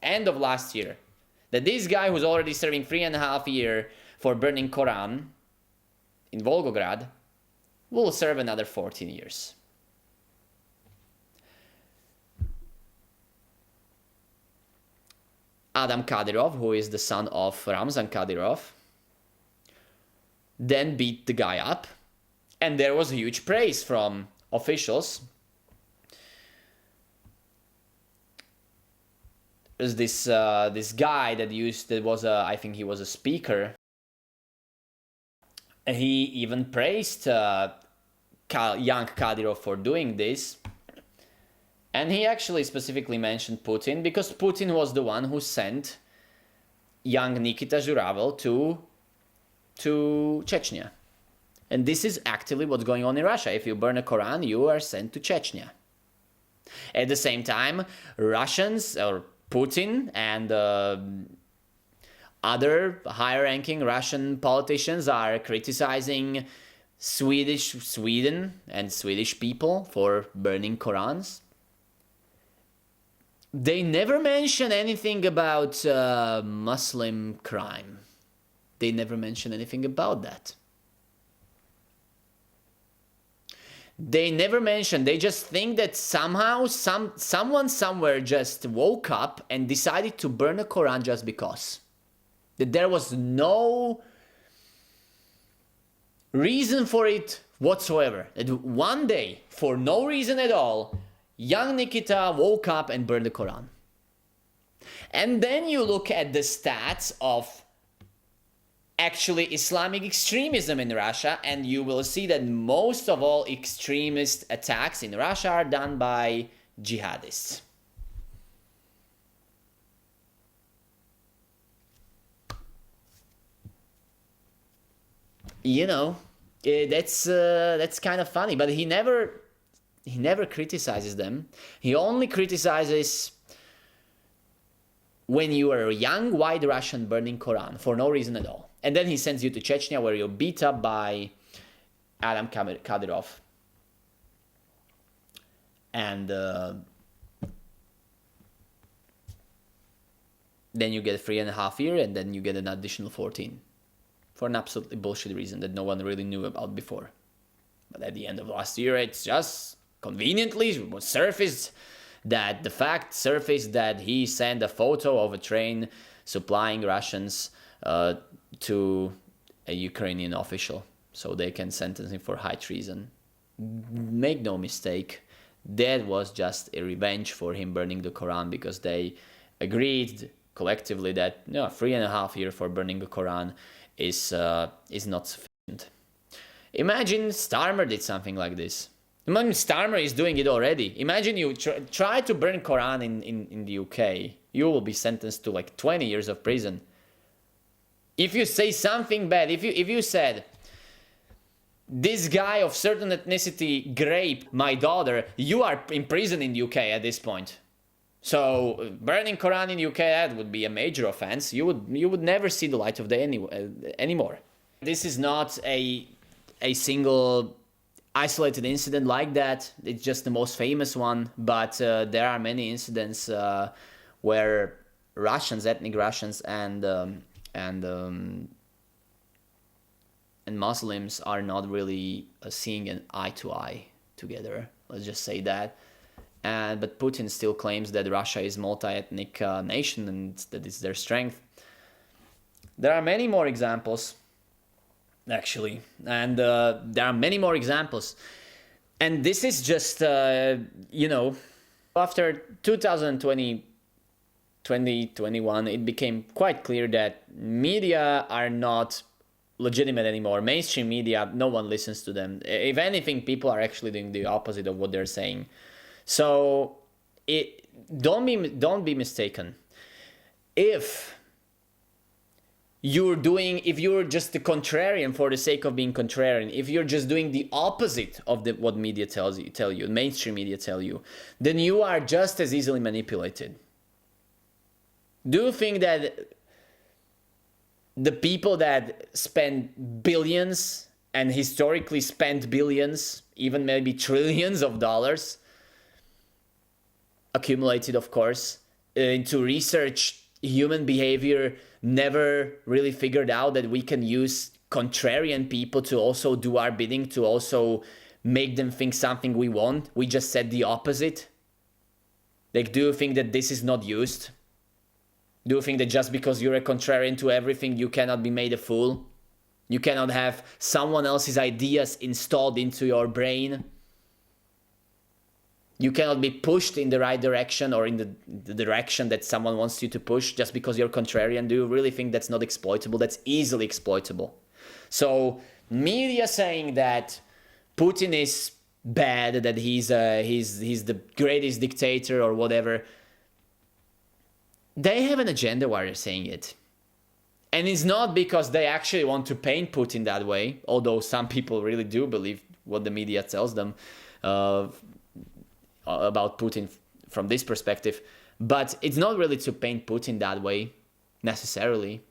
end of last year. That this guy who's already serving 3.5 years for burning Quran in Volgograd will serve another 14 years. Adam Kadyrov, who is the son of Ramzan Kadyrov, then beat the guy up, and there was huge praise from officials. There's this guy I think he was a speaker. And he even praised young Kadyrov for doing this. And he actually specifically mentioned Putin because Putin was the one who sent young Nikita Zhuravel to Chechnya. And this is actively what's going on in Russia. If you burn a Quran, you are sent to Chechnya. At the same time, Russians, or Putin and other higher-ranking Russian politicians are criticizing Sweden and Swedish people for burning Qurans. They never mention anything about Muslim crime. They never mention anything about that. They never mention, they just think that somehow someone somewhere just woke up and decided to burn a Quran just because. That there was no reason for it whatsoever. That one day, for no reason at all, young Nikita woke up and burned the Quran. And then you look at the stats of actually Islamic extremism in Russia, and you will see that most of all extremist attacks in Russia are done by jihadists. You know, that's kind of funny, but he never criticizes them. He only criticizes when you are a young white Russian burning Quran for no reason at all. And then he sends you to Chechnya where you're beat up by Adam Kadyrov. And then you get 3.5 years, and then you get an additional 14. For an absolutely bullshit reason that no one really knew about before. But at the end of last year, it's just conveniently surfaced that he sent a photo of a train supplying rations to a Ukrainian official so they can sentence him for high treason. Make no mistake, that was just a revenge for him burning the Quran because they agreed collectively that 3.5 years for burning the Quran is not sufficient. Imagine Starmer did something like this. Imagine Starmer is doing it already. Imagine you try to burn Quran in the UK. You will be sentenced to like 20 years of prison. If you say something bad, if you said, this guy of certain ethnicity raped my daughter, you are in prison in the UK at this point. So burning Quran in UK, that would be a major offense. You would never see the light of day anymore. This is not a single isolated incident like that. It's just the most famous one, but there are many incidents where ethnic Russians and Muslims are not really seeing an eye to eye together. Let's just say that. but Putin still claims that Russia is multi-ethnic nation and that it's their strength. There are many more examples, actually, and there are many more examples. And this is just, after 2020, 2021, it became quite clear that media are not legitimate anymore. Mainstream media, no one listens to them. If anything, people are actually doing the opposite of what they're saying. So don't be mistaken. If you're just the contrarian for the sake of being contrarian, if you're just doing the opposite of what media tell you, mainstream media tell you, then you are just as easily manipulated. Do you think that the people that spend billions and historically spent billions, even maybe trillions of dollars, accumulated, of course, into research human behavior, never really figured out that we can use contrarian people to also do our bidding, to also make them think something we want? We just said the opposite. Like, do you think that this is not used? Do you think that just because you're a contrarian to everything, you cannot be made a fool? You cannot have someone else's ideas installed into your brain? You cannot be pushed in the right direction or in the direction that someone wants you to push just because you're contrarian? Do you really think that's not exploitable? That's easily exploitable. So media saying that Putin is bad, that he's the greatest dictator or whatever, they have an agenda while they're saying it. And it's not because they actually want to paint Putin that way, although some people really do believe what the media tells them about Putin from this perspective. But it's not really to paint Putin that way, necessarily.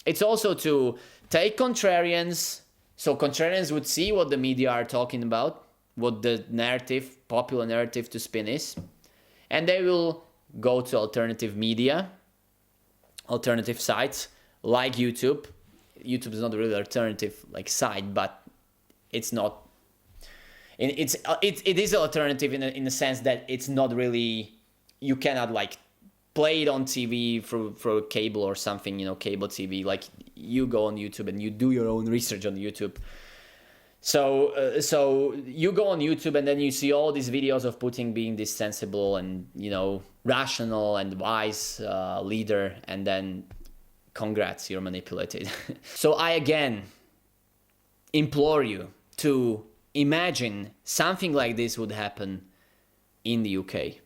It's also to take contrarians, so contrarians would see what the media are talking about, what the narrative, popular narrative to spin is, and they will go to alternative media, alternative sites like YouTube. YouTube is not really an alternative like site, but it's not. It is an alternative in the sense that it's not really. You cannot like play it on TV through cable or something. Cable TV. Like you go on YouTube and you do your own research on YouTube. So you go on YouTube and then you see all these videos of Putin being this sensible and rational and wise leader, and then congrats, you're manipulated. So I again implore you to imagine something like this would happen in the UK.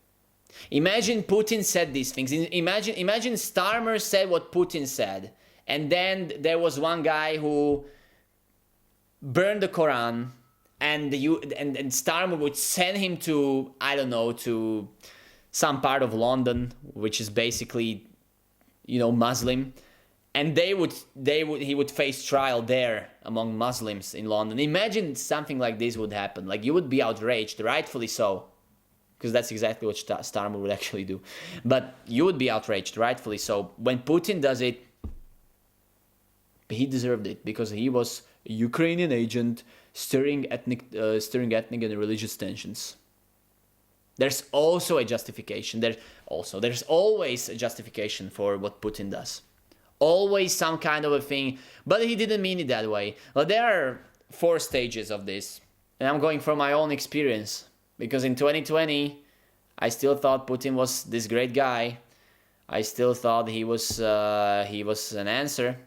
Imagine Putin said these things. Imagine Starmer said what Putin said, and then there was one guy who burned the Quran, and Starmer would send him to, I don't know, to some part of London, which is basically, Muslim, and he would face trial there among Muslims in London. Imagine something like this would happen. Like, you would be outraged, rightfully so, because that's exactly what Starmer would actually do. But you would be outraged, rightfully so. When Putin does it, he deserved it because he was a Ukrainian agent stirring ethnic and religious tensions. There's also a justification. There's always a justification for what Putin does. Always some kind of a thing, but he didn't mean it that way. Well, there are 4 stages of this, and I'm going from my own experience, because in 2020, I still thought Putin was this great guy. I still thought he was an answer.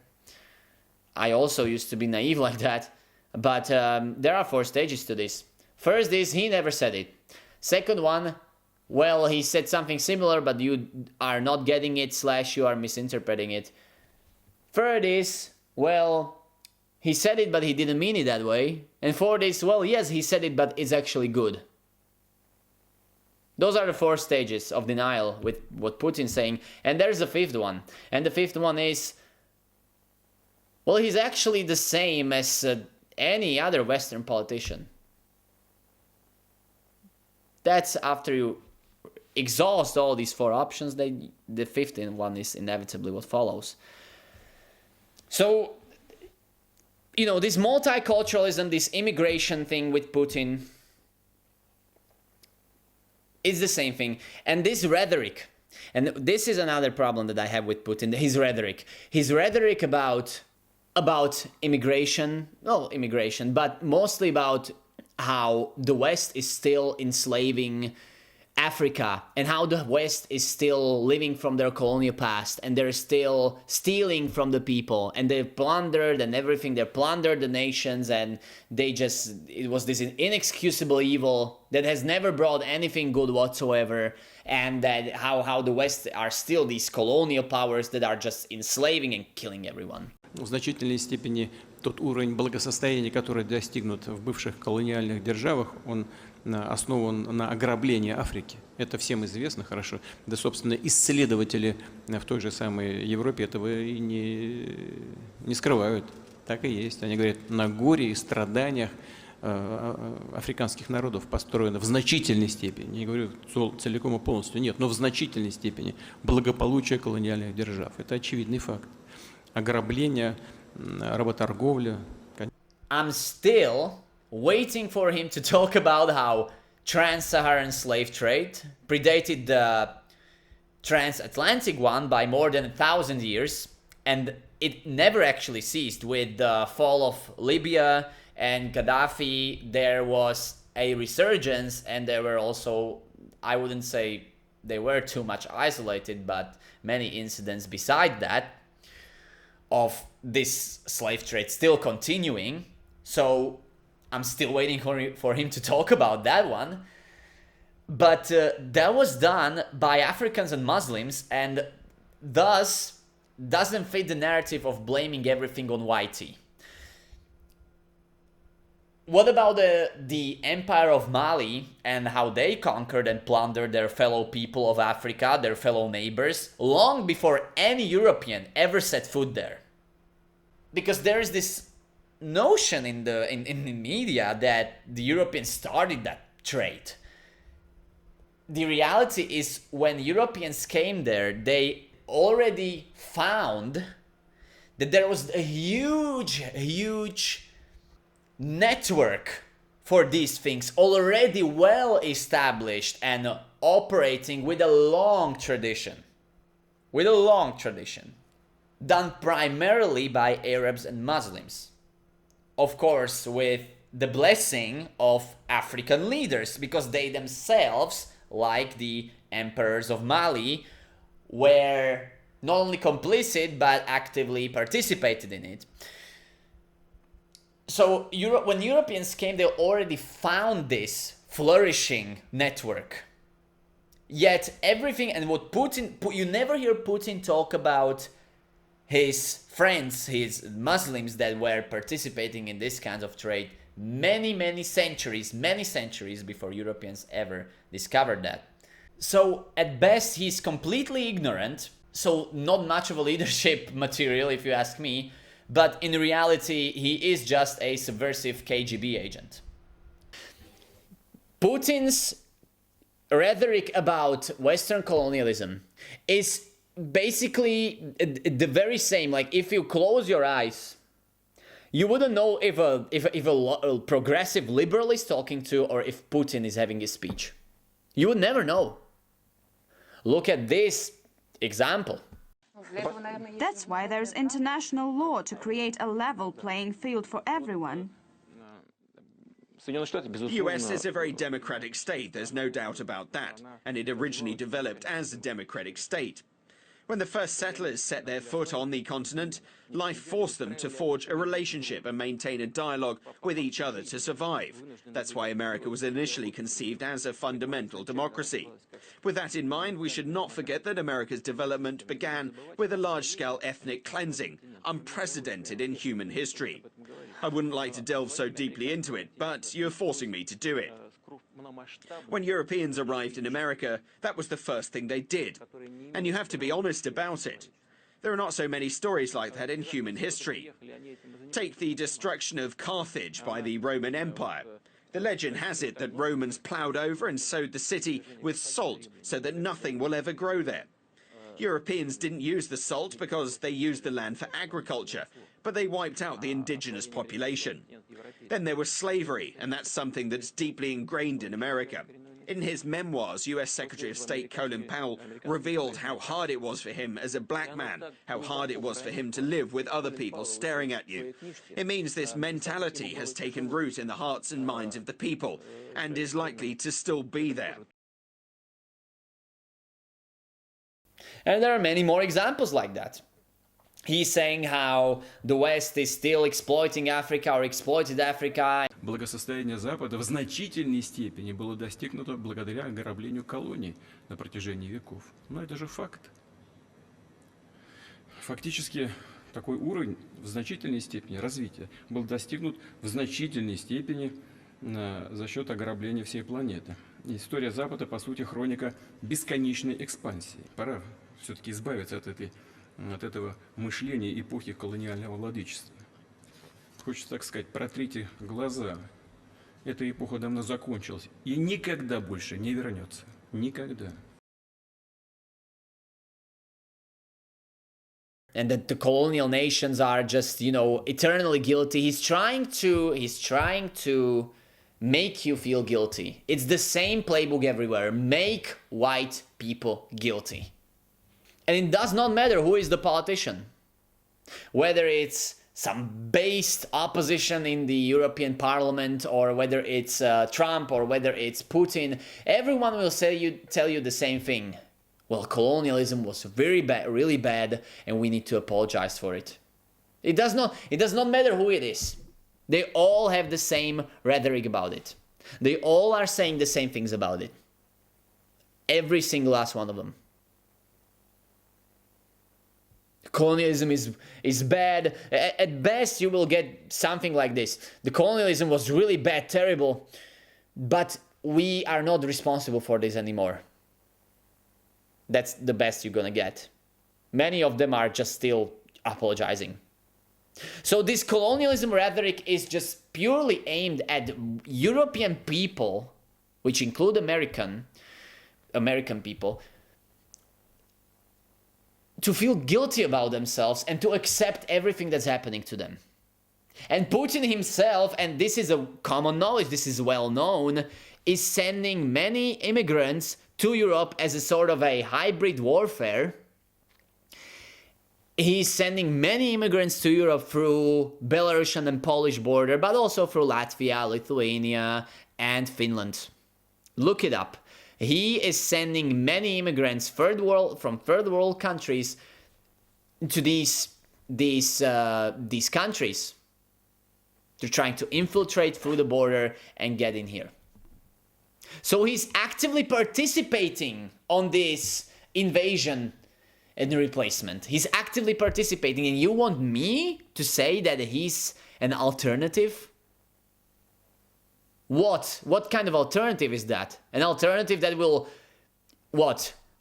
I also used to be naive like that, but there are 4 stages to this. First is he never said it. Second one, well, he said something similar, but you are not getting it / you are misinterpreting it. Third is, well, he said it, but he didn't mean it that way. And fourth is, well, yes, he said it, but it's actually good. Those are the 4 stages of denial with what Putin's saying. And there's the 5th one. And the 5th one is, well, he's actually the same as any other Western politician. That's after you exhaust all these 4 options, the 5th one is inevitably what follows. So, this multiculturalism, this immigration thing with Putin, It's the same thing. And this rhetoric, and this is another problem that I have with Putin, his rhetoric about immigration, but mostly about how the West is still enslaving Africa and how the West is still living from their colonial past and they're still stealing from the people and they've plundered and everything. They plundered the nations and it was this inexcusable evil that has never brought anything good whatsoever, and that how the West are still these colonial powers that are just enslaving and killing everyone. В значительной степени тот уровень благосостояния, который достигнут в бывших колониальных державах, он основан на ограблении Африки. Это всем известно хорошо. Да, собственно, исследователи в той же самой Европе этого и не скрывают. Так и есть. Они говорят, на горе и страданиях африканских народов построено в значительной степени, не говорю целиком и полностью, нет, но в значительной степени благополучие колониальных держав. Это очевидный факт. Ограбление, работорговля. I'm still waiting for him to talk about how trans-Saharan slave trade predated the transatlantic one by more than 1,000 years, and it never actually ceased. With the fall of Libya and Gaddafi, there was a resurgence, and there were also, I wouldn't say they were too much isolated, but many incidents beside that of this slave trade still continuing. So I'm still waiting for him to talk about that one. But that was done by Africans and Muslims, and thus doesn't fit the narrative of blaming everything on YT. What about the Empire of Mali and how they conquered and plundered their fellow people of Africa, their fellow neighbors, long before any European ever set foot there? Because there is this notion in the media that the Europeans started that trade. The reality is, when Europeans came there, they already found that there was a huge network for these things already well established and operating with a long tradition. Done primarily by Arabs and Muslims. Of course, with the blessing of African leaders, because they themselves, like the emperors of Mali, were not only complicit but actively participated in it. So when Europeans came, they already found this flourishing network. Yet everything, and what you never hear Putin talk about his friends, his Muslims that were participating in this kind of trade many centuries before Europeans ever discovered that. So at best, he's completely ignorant, so not much of a leadership material if you ask me, but in reality, he is just a subversive KGB agent. Putin's rhetoric about Western colonialism is basically the very same. Like, if you close your eyes, you wouldn't know if a progressive liberal is talking to or if Putin is having his speech. You would never know. Look at this example. That's why there's international law to create a level playing field for everyone. The US is a very democratic state, there's no doubt about that, and it originally developed as a democratic state. When the first settlers set their foot on the continent, life forced them to forge a relationship and maintain a dialogue with each other to survive. That's why America was initially conceived as a fundamental democracy. With that in mind, we should not forget that America's development began with a large-scale ethnic cleansing, unprecedented in human history. I wouldn't like to delve so deeply into it, but you're forcing me to do it. When Europeans arrived in America, that was the first thing they did. And you have to be honest about it. There are not so many stories like that in human history. Take the destruction of Carthage by the Roman Empire. The legend has it that Romans ploughed over and sowed the city with salt so that nothing will ever grow there. Europeans didn't use the salt because they used the land for agriculture, but they wiped out the indigenous population. Then there was slavery, and that's something that's deeply ingrained in America. In his memoirs, US Secretary of State Colin Powell revealed how hard it was for him as a black man, how hard it was for him to live with other people staring at you. It means this mentality has taken root in the hearts and minds of the people and is likely to still be there. And there are many more examples like that. He's saying how the West is still exploiting Africa or exploited Africa. Благосостояние Запада в значительной степени было достигнуто благодаря ограблению колоний на протяжении веков. Но это же факт. Фактически такой уровень в значительной степени развития был достигнут в значительной степени за счет ограбления всей планеты. История Запада, по сути, хроника бесконечной экспансии. Пора все-таки избавиться от этого мышления эпохи колониального владычества. Хочется так сказать, протрите глаза. Эта эпоха давно закончилась и никогда больше не вернется. Никогда. And that the colonial nations are just, eternally guilty. He's trying to make you feel guilty. It's the same playbook everywhere. Make white people guilty. And it does not matter who is the politician. Whether it's some based opposition in the European Parliament, or whether it's Trump, or whether it's Putin, everyone will tell you the same thing. Well, colonialism was very bad, really bad, and we need to apologize for it. It does not matter who it is. They all have the same rhetoric about it. They all are saying the same things about it. Every single last one of them. Colonialism is bad. At best, you will get something like this. The colonialism was really bad, terrible, but we are not responsible for this anymore. That's the best you're gonna get. Many of them are just still apologizing. So this colonialism rhetoric is just purely aimed at European people, which include American people, to feel guilty about themselves and to accept everything that's happening to them. And Putin himself, and this is a common knowledge, this is well known, is sending many immigrants to Europe as a sort of a hybrid warfare. He's sending many immigrants to Europe through Belarusian and Polish border, but also through Latvia, Lithuania, and Finland. Look it up. He is sending many immigrants from third world countries to these countries. They're trying to infiltrate through the border and get in here. So he's actively participating on this invasion and replacement. He's actively participating, and you want me to say that he's an alternative? What kind of alternative is that? An alternative that will,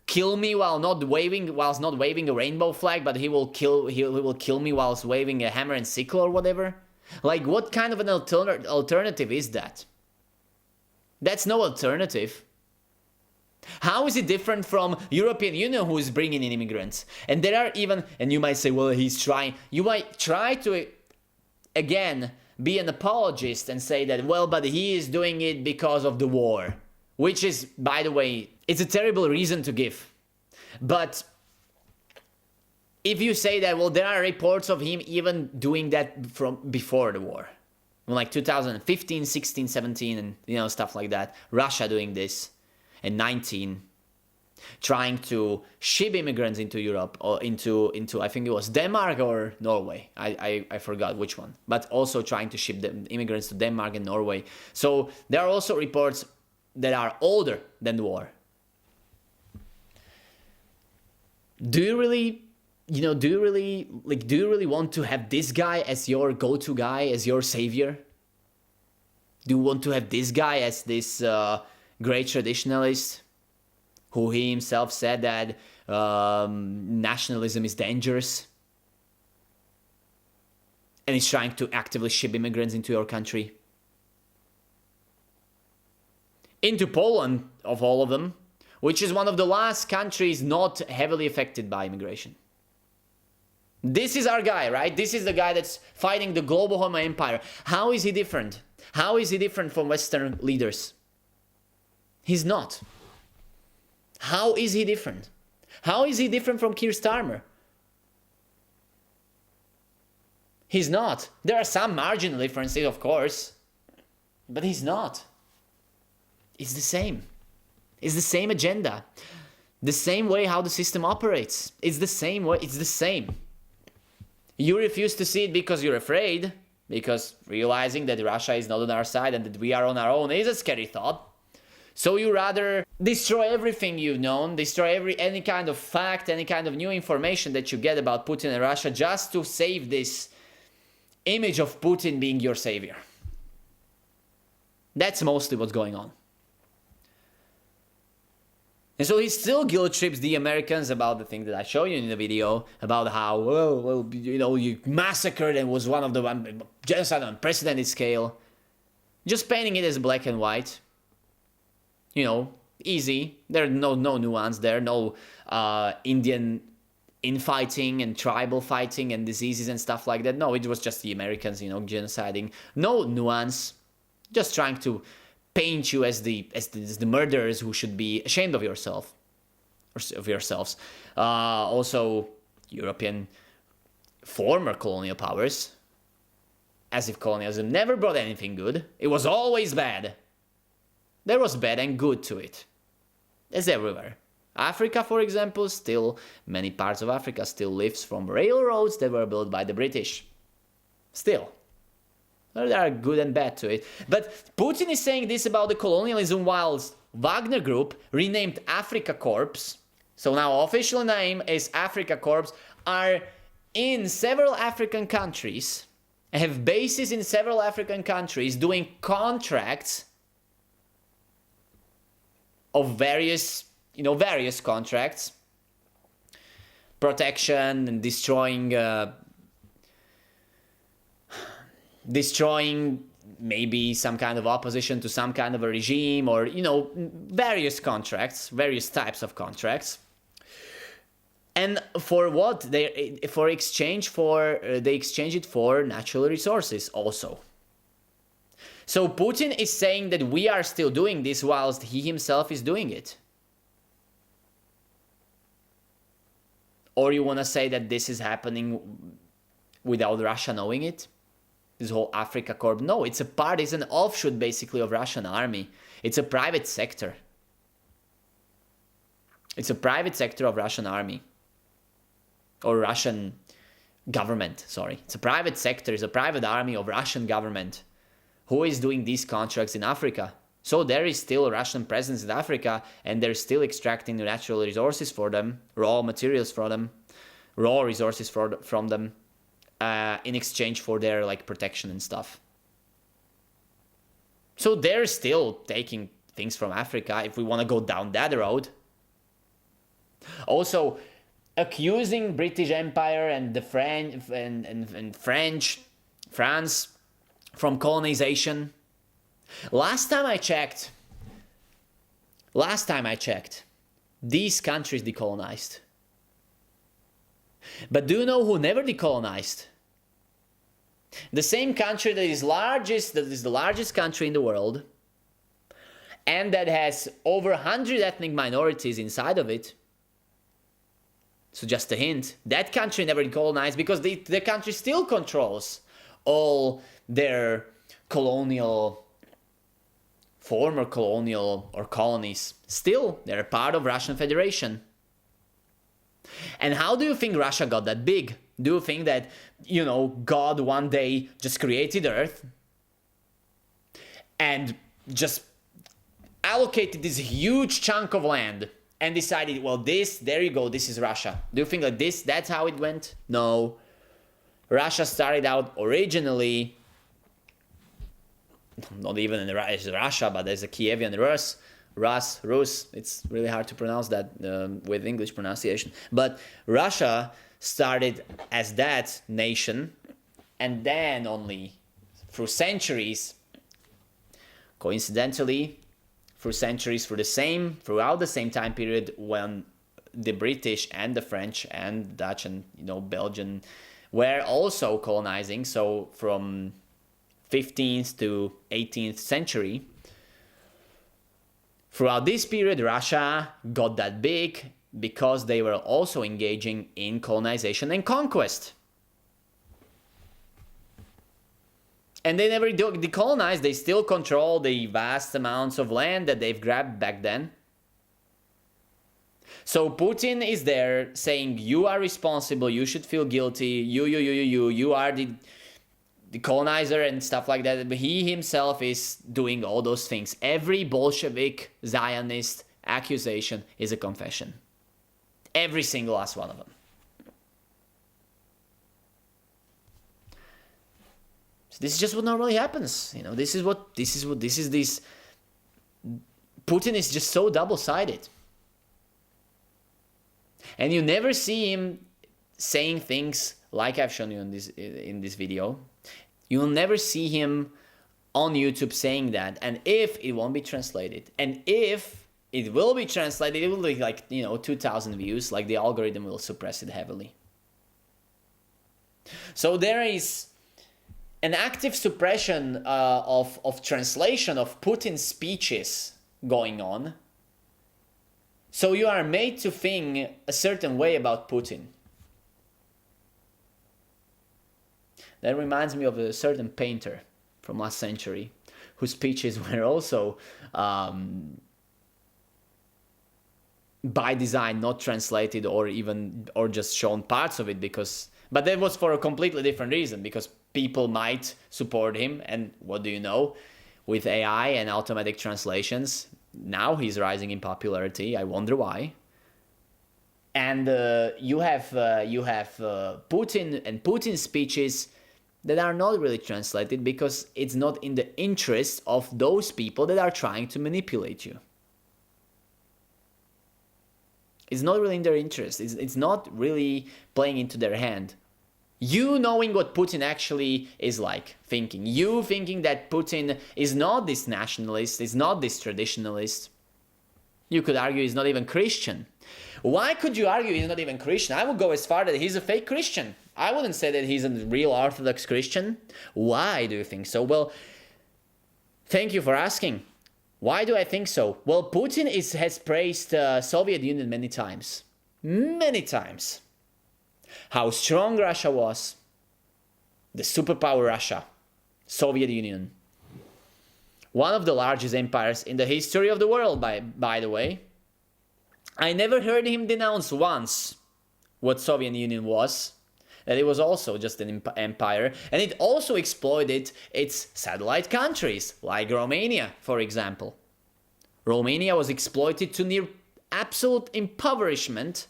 kill me whilst not waving a rainbow flag, but he will kill me whilst waving a hammer and sickle or whatever? Like, what kind of an alternative is that? That's no alternative. How is it different from European Union, who is bringing in immigrants? And there are even, and you might say, well, he's trying. You might try to, again, be an apologist and say that, well, but he is doing it because of the war. Which is, by the way, it's a terrible reason to give. But if you say that, well, there are reports of him even doing that from before the war. Like 2015, 16, 17, and stuff like that. Russia doing this. And 19, trying to ship immigrants into Europe, or into I think it was Denmark or Norway. I forgot which one. But also trying to ship the immigrants to Denmark and Norway. So there are also reports that are older than the war. Do you really want to have this guy as your go-to guy, as your savior? Do you want to have this guy as this great traditionalist, who he himself said that nationalism is dangerous, and he's trying to actively ship immigrants into your country? Into Poland, of all of them, which is one of the last countries not heavily affected by immigration. This is our guy, right? This is the guy that's fighting the global Homo empire. How is he different? How is he different from Western leaders? He's not. How is he different? How is he different from Keir Starmer? He's not. There are some marginal differences, of course, but he's not. It's the same. It's the same agenda. The same way how the system operates. It's the same way. It's the same. You refuse to see it because you're afraid, because realizing that Russia is not on our side and that we are on our own is a scary thought. So you rather destroy everything you've known, destroy any kind of fact, any kind of new information that you get about Putin and Russia, just to save this image of Putin being your savior. That's mostly what's going on. And so he still guilt trips the Americans about the thing that I showed you in the video, about how, well, you massacred and was one of the genocide on unprecedented scale. Just painting it as black and white. Easy. There's no nuance there, no Indian infighting and tribal fighting and diseases and stuff like that. No, it was just the Americans, genociding. No nuance. Just trying to paint you as the murderers who should be ashamed of yourself or of yourselves. Also, European former colonial powers, as if colonialism never brought anything good. It was always bad. There was bad and good to it. As everywhere. Africa, for example, many parts of Africa still lives from railroads that were built by the British. Still. There are good and bad to it. But Putin is saying this about the colonialism whilst Wagner Group, renamed Afrika Korps, so now official name is Afrika Korps, are in several African countries, have bases in several African countries doing contracts of various contracts, protection and destroying maybe some kind of opposition to some kind of a regime, or various contracts, various types of contracts. And for what? They exchange it for natural resources also. So Putin is saying that we are still doing this whilst he himself is doing it. Or you want to say that this is happening without Russia knowing it? This whole Afrika Corps. No, it's an offshoot basically of Russian army. It's a private sector. It's a private sector of Russian army. Or Russian government, sorry. It's a private sector, it's a private army of Russian government who is doing these contracts in Africa. So there is still a Russian presence in Africa, and they're still extracting the natural resources for them, raw materials for them, raw resources from them, in exchange for their protection and stuff. So they're still taking things from Africa if we want to go down that road. Also, accusing British Empire and the France from colonization. Last time I checked, these countries decolonized. But do you know who never decolonized? The same country that is the largest country in the world, and that has over 100 ethnic minorities inside of it. So just a hint, that country never decolonized because the country still controls all their former colonial or colonies. Still, they're a part of Russian Federation. And how do you think Russia got that big? Do you think that, God one day just created Earth and just allocated this huge chunk of land and decided, well, there you go, this is Russia? Do you think like that's how it went? No. Russia started out originally, not even as Russia, but as a Kievian Rus. It's really hard to pronounce that with English pronunciation. But Russia started as that nation, and then only through centuries, coincidentally, throughout the same time period when the British and the French and Dutch and Belgian were also colonizing, so from 15th to 18th century, Throughout this period, Russia got that big because they were also engaging in colonization and conquest. And they never decolonized, they still control the vast amounts of land that they've grabbed back then. So Putin is there saying, you are responsible, you should feel guilty, you are the colonizer and stuff like that. But he himself is doing all those things. Every Bolshevik Zionist accusation is a confession. Every single last one of them. So this is just what normally happens. You know, this is this. Putin is just so double-sided. And you never see him saying things like I've shown you in this video. You'll never see him on YouTube saying that. And if it won't be translated, and if it will be translated, it will be like, 2,000 views, like the algorithm will suppress it heavily. So there is an active suppression of translation of Putin's speeches going on. So you are made to think a certain way about Putin. That reminds me of a certain painter from last century whose speeches were also by design not translated or just shown parts of it, but that was for a completely different reason, because people might support him, and what do you know, with AI and automatic translations, now he's rising in popularity. I wonder why. And you have Putin and Putin's speeches that are not really translated because it's not in the interest of those people that are trying to manipulate you. It's not really in their interest. It's not really playing into their hand. You knowing what Putin actually is like, thinking. You thinking that Putin is not this nationalist, is not this traditionalist. You could argue he's not even Christian. Why could you argue he's not even Christian? I would go as far that he's a fake Christian. I wouldn't say that he's a real Orthodox Christian. Why do you think so? Well, thank you for asking. Why do I think so? Well, Putin has praised the Soviet Union many times. Many times. How strong Russia was. The superpower Russia. Soviet Union. One of the largest empires in the history of the world, by the way. I never heard him denounce once what Soviet Union was. That it was also just an empire. And it also exploited its satellite countries, like Romania, for example. Romania was exploited to near absolute impoverishment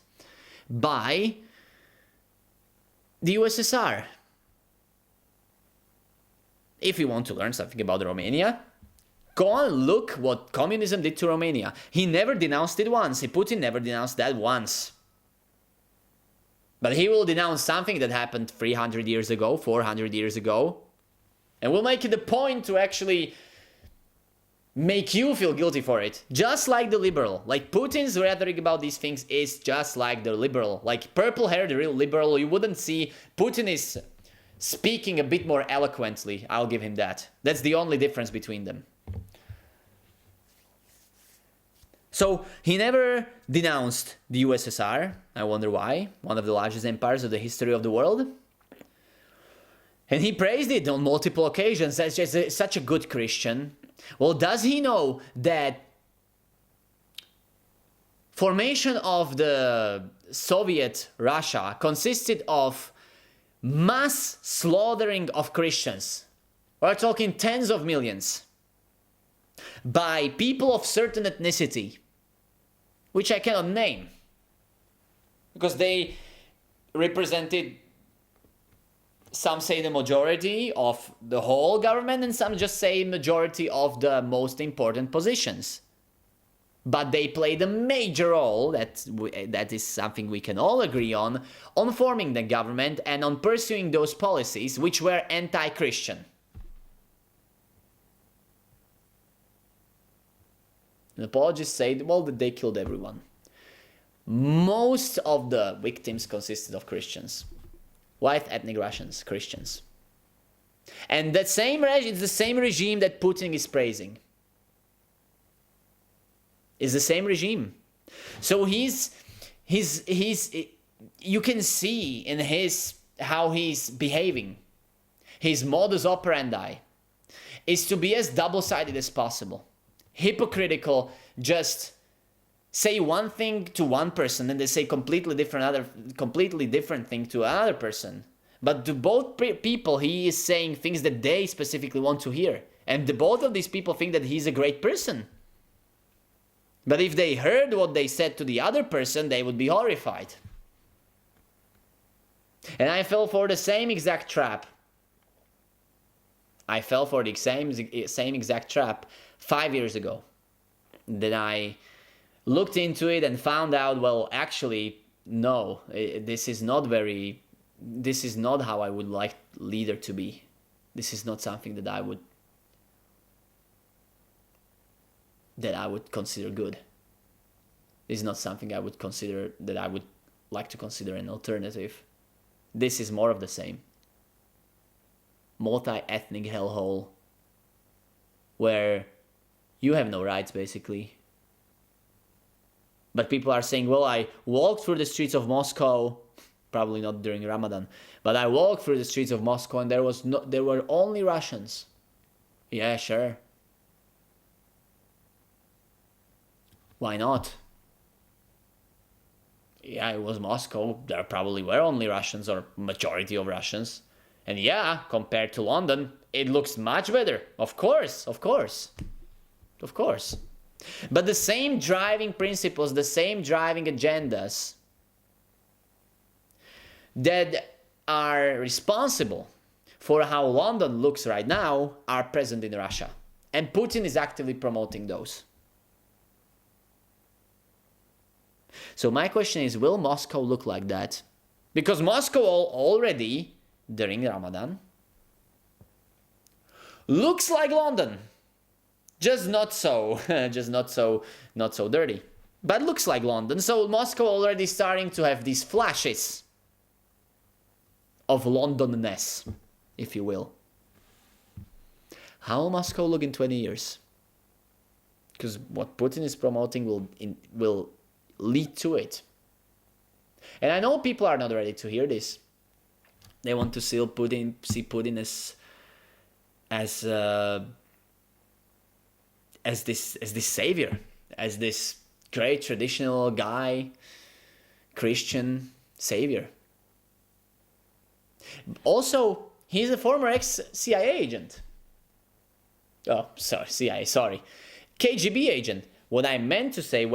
by the USSR. If you want to learn something about Romania, go on and look what communism did to Romania. He never denounced it once. Putin never denounced that once. But he will denounce something that happened 300 years ago, 400 years ago, and will make it a point to actually make you feel guilty for it. Just like the liberal. Like Putin's rhetoric about these things is just like the liberal. Like purple-haired real liberal, you wouldn't see. Putin is speaking a bit more eloquently. I'll give him that. That's the only difference between them. So he never denounced the USSR. I wonder why. One of the largest empires of the history of the world. And he praised it on multiple occasions as just such a good Christian. Well, does he know that formation of the Soviet Russia consisted of mass slaughtering of Christians? We're talking tens of millions. By people of certain ethnicity, which I cannot name, because they represented, some say the majority of the whole government, and some just say majority of the most important positions. But they played a major role, that is something we can all agree on forming the government and on pursuing those policies which were anti-Christian. The apologists say, well, that they killed everyone. Most of the victims consisted of Christians. White ethnic Russians, Christians. And that same regime, it's the same regime that Putin is praising. It's the same regime. So he's you can see in how he's behaving. His modus operandi is to be as double-sided as possible. Hypocritical, just say one thing to one person and they say completely different thing to another person. But to both people, he is saying things that they specifically want to hear. And both of these people think that he's a great person. But if they heard what they said to the other person, they would be horrified. And I fell for the same exact trap. I fell for the same exact trap 5 years ago. Then I looked into it and found out, well, actually, no, this is not how I would like leader to be. This is not something that I would consider good. This is not something I would like to consider an alternative. This is more of the same. Multi-ethnic hellhole where you have no rights, basically. But people are saying, well, I walked through the streets of Moscow, probably not during Ramadan, but I walked through the streets of Moscow and there were only Russians. Yeah, sure. Why not? Yeah, it was Moscow. There probably were only Russians or majority of Russians. And yeah, compared to London, it looks much better. Of course. But the same driving principles, the same driving agendas that are responsible for how London looks right now are present in Russia. And Putin is actively promoting those. So my question is, will Moscow look like that? Because Moscow already, during Ramadan, looks like London. Just not so dirty. But looks like London. So Moscow already starting to have these flashes of London-ness, if you will. How will Moscow look in 20 years? Because what Putin is promoting will lead to it. And I know people are not ready to hear this. They want to see Putin as this savior, as this great traditional guy, Christian savior. Also, he's a former ex-CIA agent. Oh, sorry. KGB agent. Where I meant to say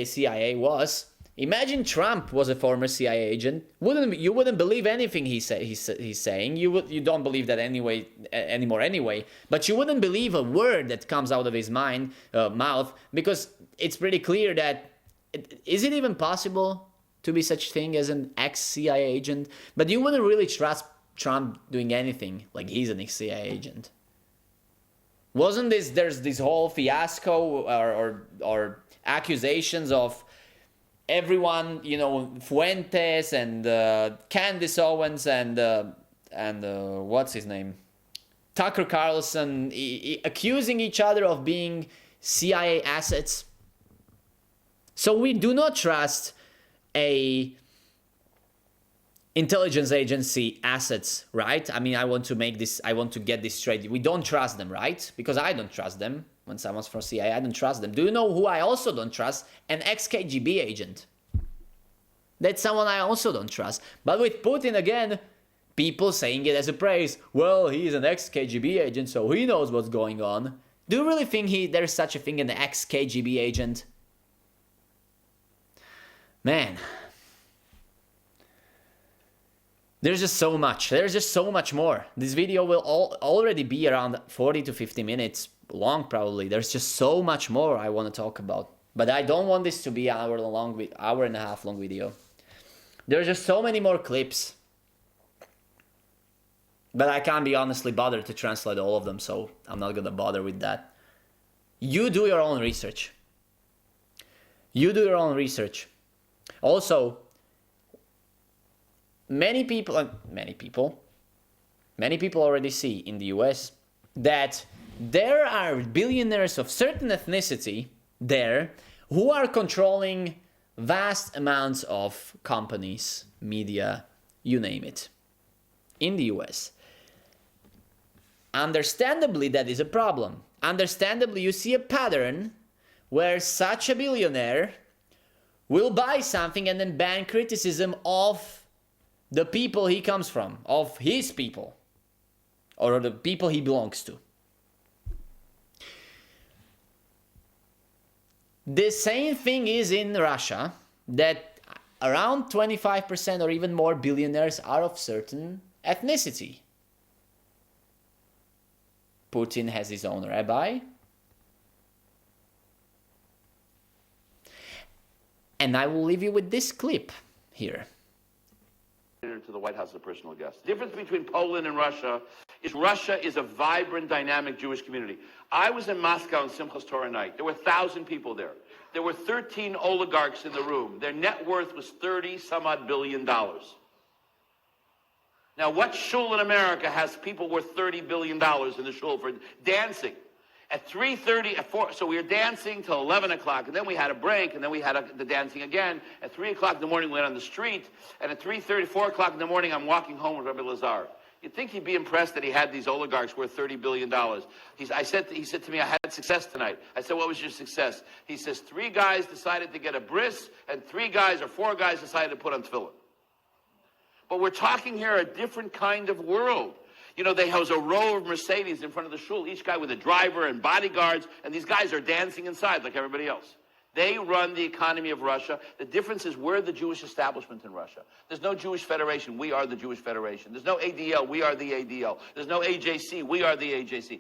CIA was, imagine Trump was a former CIA agent. You wouldn't believe anything he's saying. You don't believe that anymore. But you wouldn't believe a word that comes out of his mouth, because it's pretty clear that is it even possible to be such thing as an ex-CIA agent? But you wouldn't really trust Trump doing anything like he's an ex-CIA agent. There's this whole fiasco or accusations of everyone, Fuentes and Candace Owens and what's his name? Tucker Carlson accusing each other of being CIA assets. So we do not trust a intelligence agency assets, right? I mean, I want to get this straight. We don't trust them, right? Because I don't trust them. When someone's from CIA, I don't trust them. Do you know who I also don't trust? An ex-KGB agent. That's someone I also don't trust. But with Putin, again, people saying it as a praise. Well, he's an ex-KGB agent, so he knows what's going on. Do you really think there's such a thing, an ex-KGB agent? Man. There's just so much. There's just so much more. This video will already be around 40 to 50 minutes long, probably. There's just so much more I want to talk about. But I don't want this to be an hour and a half long video. There's just so many more clips. But I can't be honestly bothered to translate all of them, so I'm not going to bother with that. You do your own research. Also, many people already see in the US that there are billionaires of certain ethnicity there who are controlling vast amounts of companies, media, you name it, in the US. Understandably, that is a problem. Understandably, you see a pattern where such a billionaire will buy something and then ban criticism of the people he comes from, of his people, or the people he belongs to. The same thing is in Russia, that around 25% or even more billionaires are of certain ethnicity. Putin has his own rabbi. And I will leave you with this clip here. To the White House as a personal guest. The difference between Poland and Russia is a vibrant, dynamic Jewish community. I was in Moscow on Simchas Torah night. There were 1,000 people there. There were 13 oligarchs in the room. Their net worth was $30-some-odd billion. Now, what shul in America has people worth $30 billion in the shul for dancing? At 3:30, at 4, so we were dancing till 11 o'clock, and then we had a break, and then we had the dancing again. At 3 o'clock in the morning, we went on the street, and at 3:30, 4 o'clock in the morning, I'm walking home with Rabbi Lazar. You'd think he'd be impressed that he had these oligarchs worth $30 billion. He said to me, I had success tonight. I said, what was your success? He says, 3 guys decided to get a bris, and 4 guys decided to put on tefillin. But we're talking here a different kind of world. You know, there was a row of Mercedes in front of the shul, each guy with a driver and bodyguards, and these guys are dancing inside like everybody else. They run the economy of Russia. The difference is we're the Jewish establishment in Russia. There's no Jewish Federation. We are the Jewish Federation. There's no ADL. We are the ADL. There's no AJC. We are the AJC.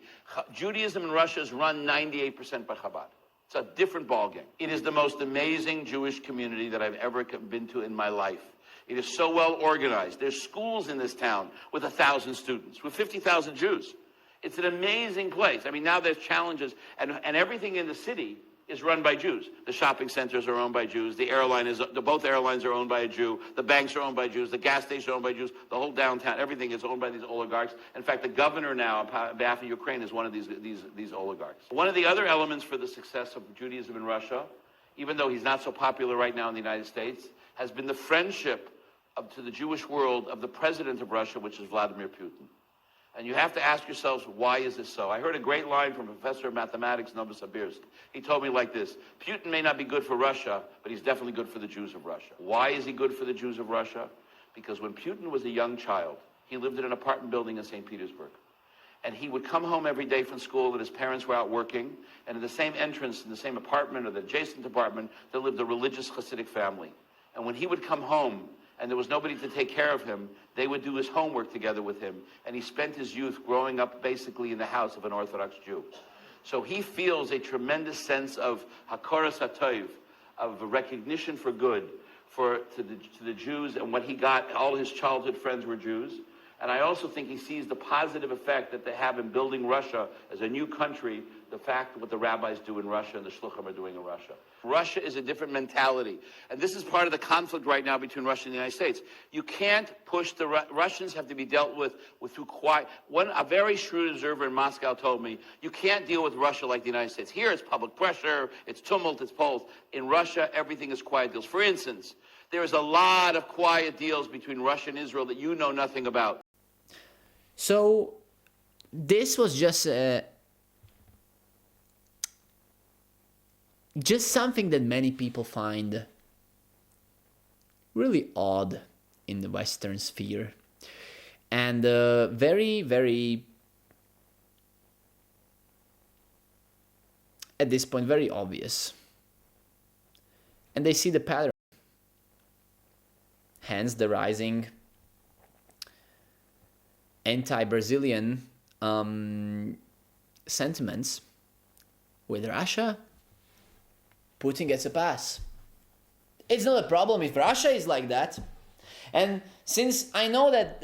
Judaism in Russia is run 98% by Chabad. It's a different ballgame. It is the most amazing Jewish community that I've ever been to in my life. It is so well organized. There's schools in this town with 1,000 students, with 50,000 Jews. It's an amazing place. I mean, now there's challenges, and everything in the city is run by Jews. The shopping centers are owned by Jews. Both airlines are owned by a Jew. The banks are owned by Jews. The gas stations are owned by Jews. The whole downtown, everything is owned by these oligarchs. In fact, the governor now, on behalf of Ukraine, is one of these oligarchs. One of the other elements for the success of Judaism in Russia, even though he's not so popular right now in the United States, has been the friendship to the Jewish world of the president of Russia, which is Vladimir Putin. And you have to ask yourselves, why is this so? I heard a great line from a professor of mathematics, Novosibirsk. He told me like this: Putin may not be good for Russia, but he's definitely good for the Jews of Russia. Why is he good for the Jews of Russia? Because when Putin was a young child, he lived in an apartment building in St. Petersburg. And he would come home every day from school, and his parents were out working, and in the same entrance, in the same apartment or the adjacent apartment, there lived a religious Hasidic family. And when he would come home, and there was nobody to take care of him, they would do his homework together with him. And he spent his youth growing up basically in the house of an Orthodox Jew. So he feels a tremendous sense of hakoras hatov, of recognition for good to the Jews, and what he got. All his childhood friends were Jews. And I also think he sees the positive effect that they have in building Russia as a new country, the fact what the rabbis do in Russia and the shluchim are doing in Russia. Russia is a different mentality. And this is part of the conflict right now between Russia and the United States. You can't push the Russians have to be dealt with through quiet. A very shrewd observer in Moscow told me, you can't deal with Russia like the United States. Here it's public pressure, it's tumult, it's polls. In Russia, everything is quiet deals. For instance, there is a lot of quiet deals between Russia and Israel that you know nothing about. So this was just something that many people find really odd in the Western sphere, and very, very, at this point, very obvious. And they see the pattern. Hence the rising anti-Brazilian sentiments. With Russia, Putin gets a pass. It's not a problem if Russia is like that. And since I know that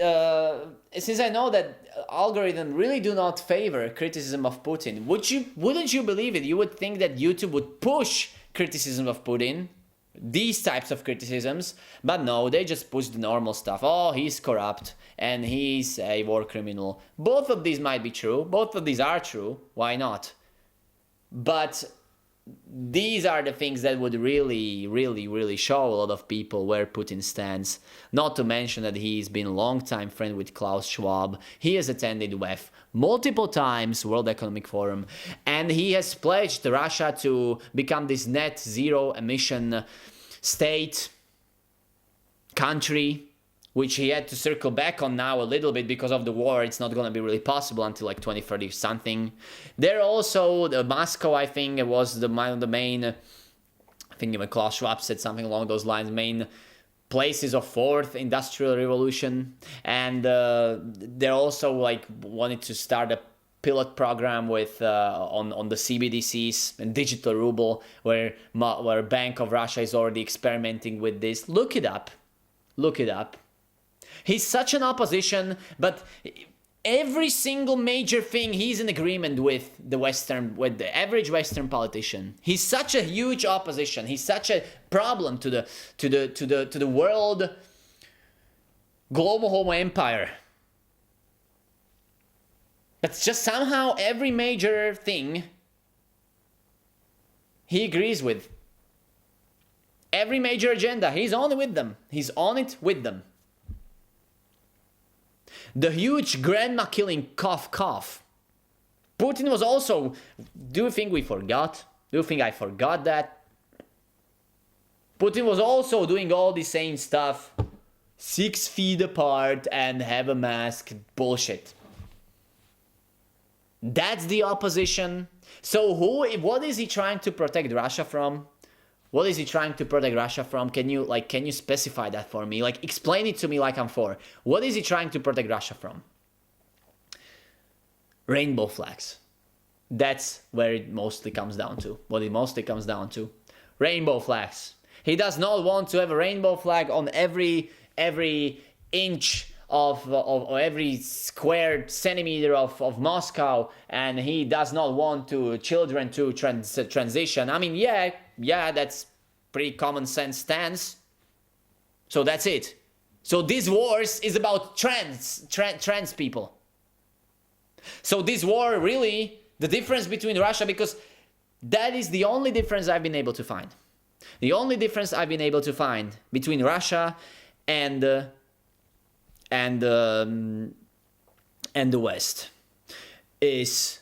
algorithms really do not favor criticism of Putin, wouldn't you believe it? You would think that YouTube would push criticism of Putin, these types of criticisms, but no, they just push the normal stuff. Oh, he's corrupt and he's a war criminal. Both of these might be true. Both of these are true. Why not? But these are the things that would really show a lot of people where Putin stands. Not to mention that he's been a long-time friend with Klaus Schwab. He has attended WEF multiple times, World Economic Forum, and he has pledged Russia to become this net zero emission state, country, which he had to circle back on now a little bit because of the war. It's not going to be really possible until like 2030 something. There also, Moscow, I think, it was the main, I think even Klaus Schwab said something along those lines, main places of fourth industrial revolution. And they also like wanted to start a pilot program with on the CBDCs and digital ruble, where Bank of Russia is already experimenting with this. Look it up. Look it up. He's such an opposition, but every single major thing he's in agreement with the average Western politician. He's such a huge opposition. He's such a problem to the world global homo empire. But just somehow every major thing he agrees with. Every major agenda, he's on it with them. He's on it with them. The huge grandma killing cough. Putin was also... Do you think we forgot? Do you think I forgot that? Putin was also doing all the same stuff. 6 feet apart and have a mask. Bullshit. That's the opposition. So what is he trying to protect Russia from? What is he trying to protect Russia from? Can you specify that for me? Like, explain it to me like I'm four. What is he trying to protect Russia from? Rainbow flags. That's where it mostly comes down to. What it mostly comes down to. Rainbow flags. He does not want to have a rainbow flag on every inch of every square centimeter of Moscow, and he does not want children to transition. I mean, yeah, that's pretty common sense stance. So that's it. So this war is about trans people. So this war really, the difference between Russia, because that is the only difference I've been able to find. The only difference I've been able to find between Russia and the West is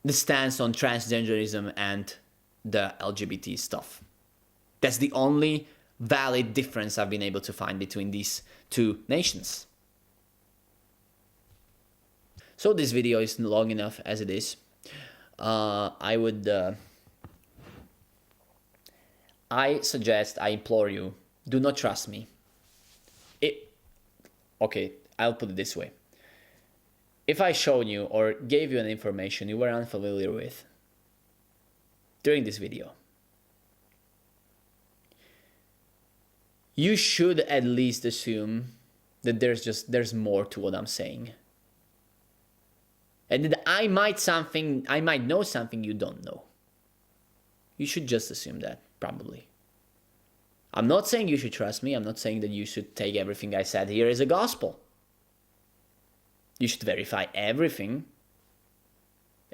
the stance on transgenderism and the LGBT stuff. That's the only valid difference I've been able to find between these two nations. So this video is long enough as it is. I suggest, I implore you, do not trust me. Okay, I'll put it this way. If I showed you or gave you an information you were unfamiliar with during this video, you should at least assume that there's more to what I'm saying. And that I might know something you don't know. You should just assume that, probably. I'm not saying you should trust me. I'm not saying that you should take everything I said here as a gospel. You should verify everything.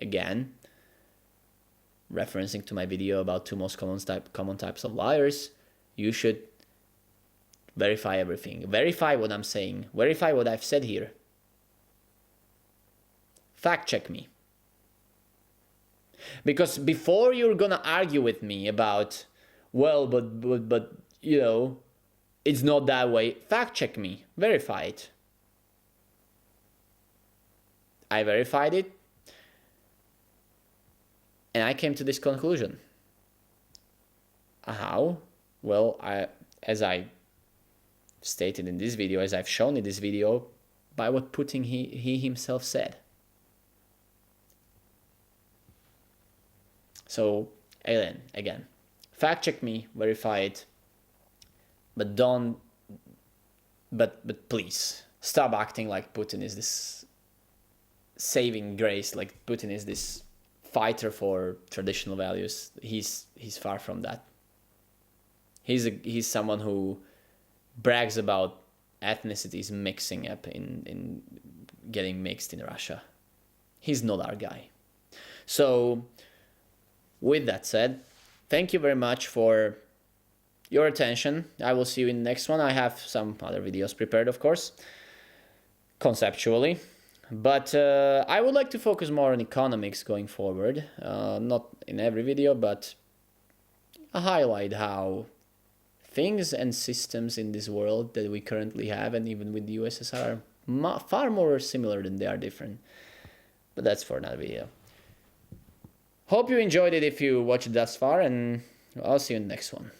Again, referencing to my video about 2 most common types of liars, you should verify everything. Verify what I'm saying. Verify what I've said here. Fact check me. Because before you're gonna argue with me about, well, but you know, it's not that way, fact check me. Verify it. I verified it, and I came to this conclusion. How? Well, as I stated in this video, as I've shown in this video, by what Putin he himself said. So, again, fact check me, verify it, but please, stop acting like Putin is this saving grace, like Putin is this fighter for traditional values. He's far from that. He's someone who brags about ethnicities mixing up in getting mixed in Russia. He's not our guy. So with that said, thank you very much for your attention. I will see you in the next one. I have some other videos prepared, of course, conceptually. But I would like to focus more on economics going forward. Not in every video, but highlight how things and systems in this world that we currently have, and even with the USSR, are far more similar than they are different. But that's for another video. Hope you enjoyed it if you watched it thus far, and I'll see you in the next one.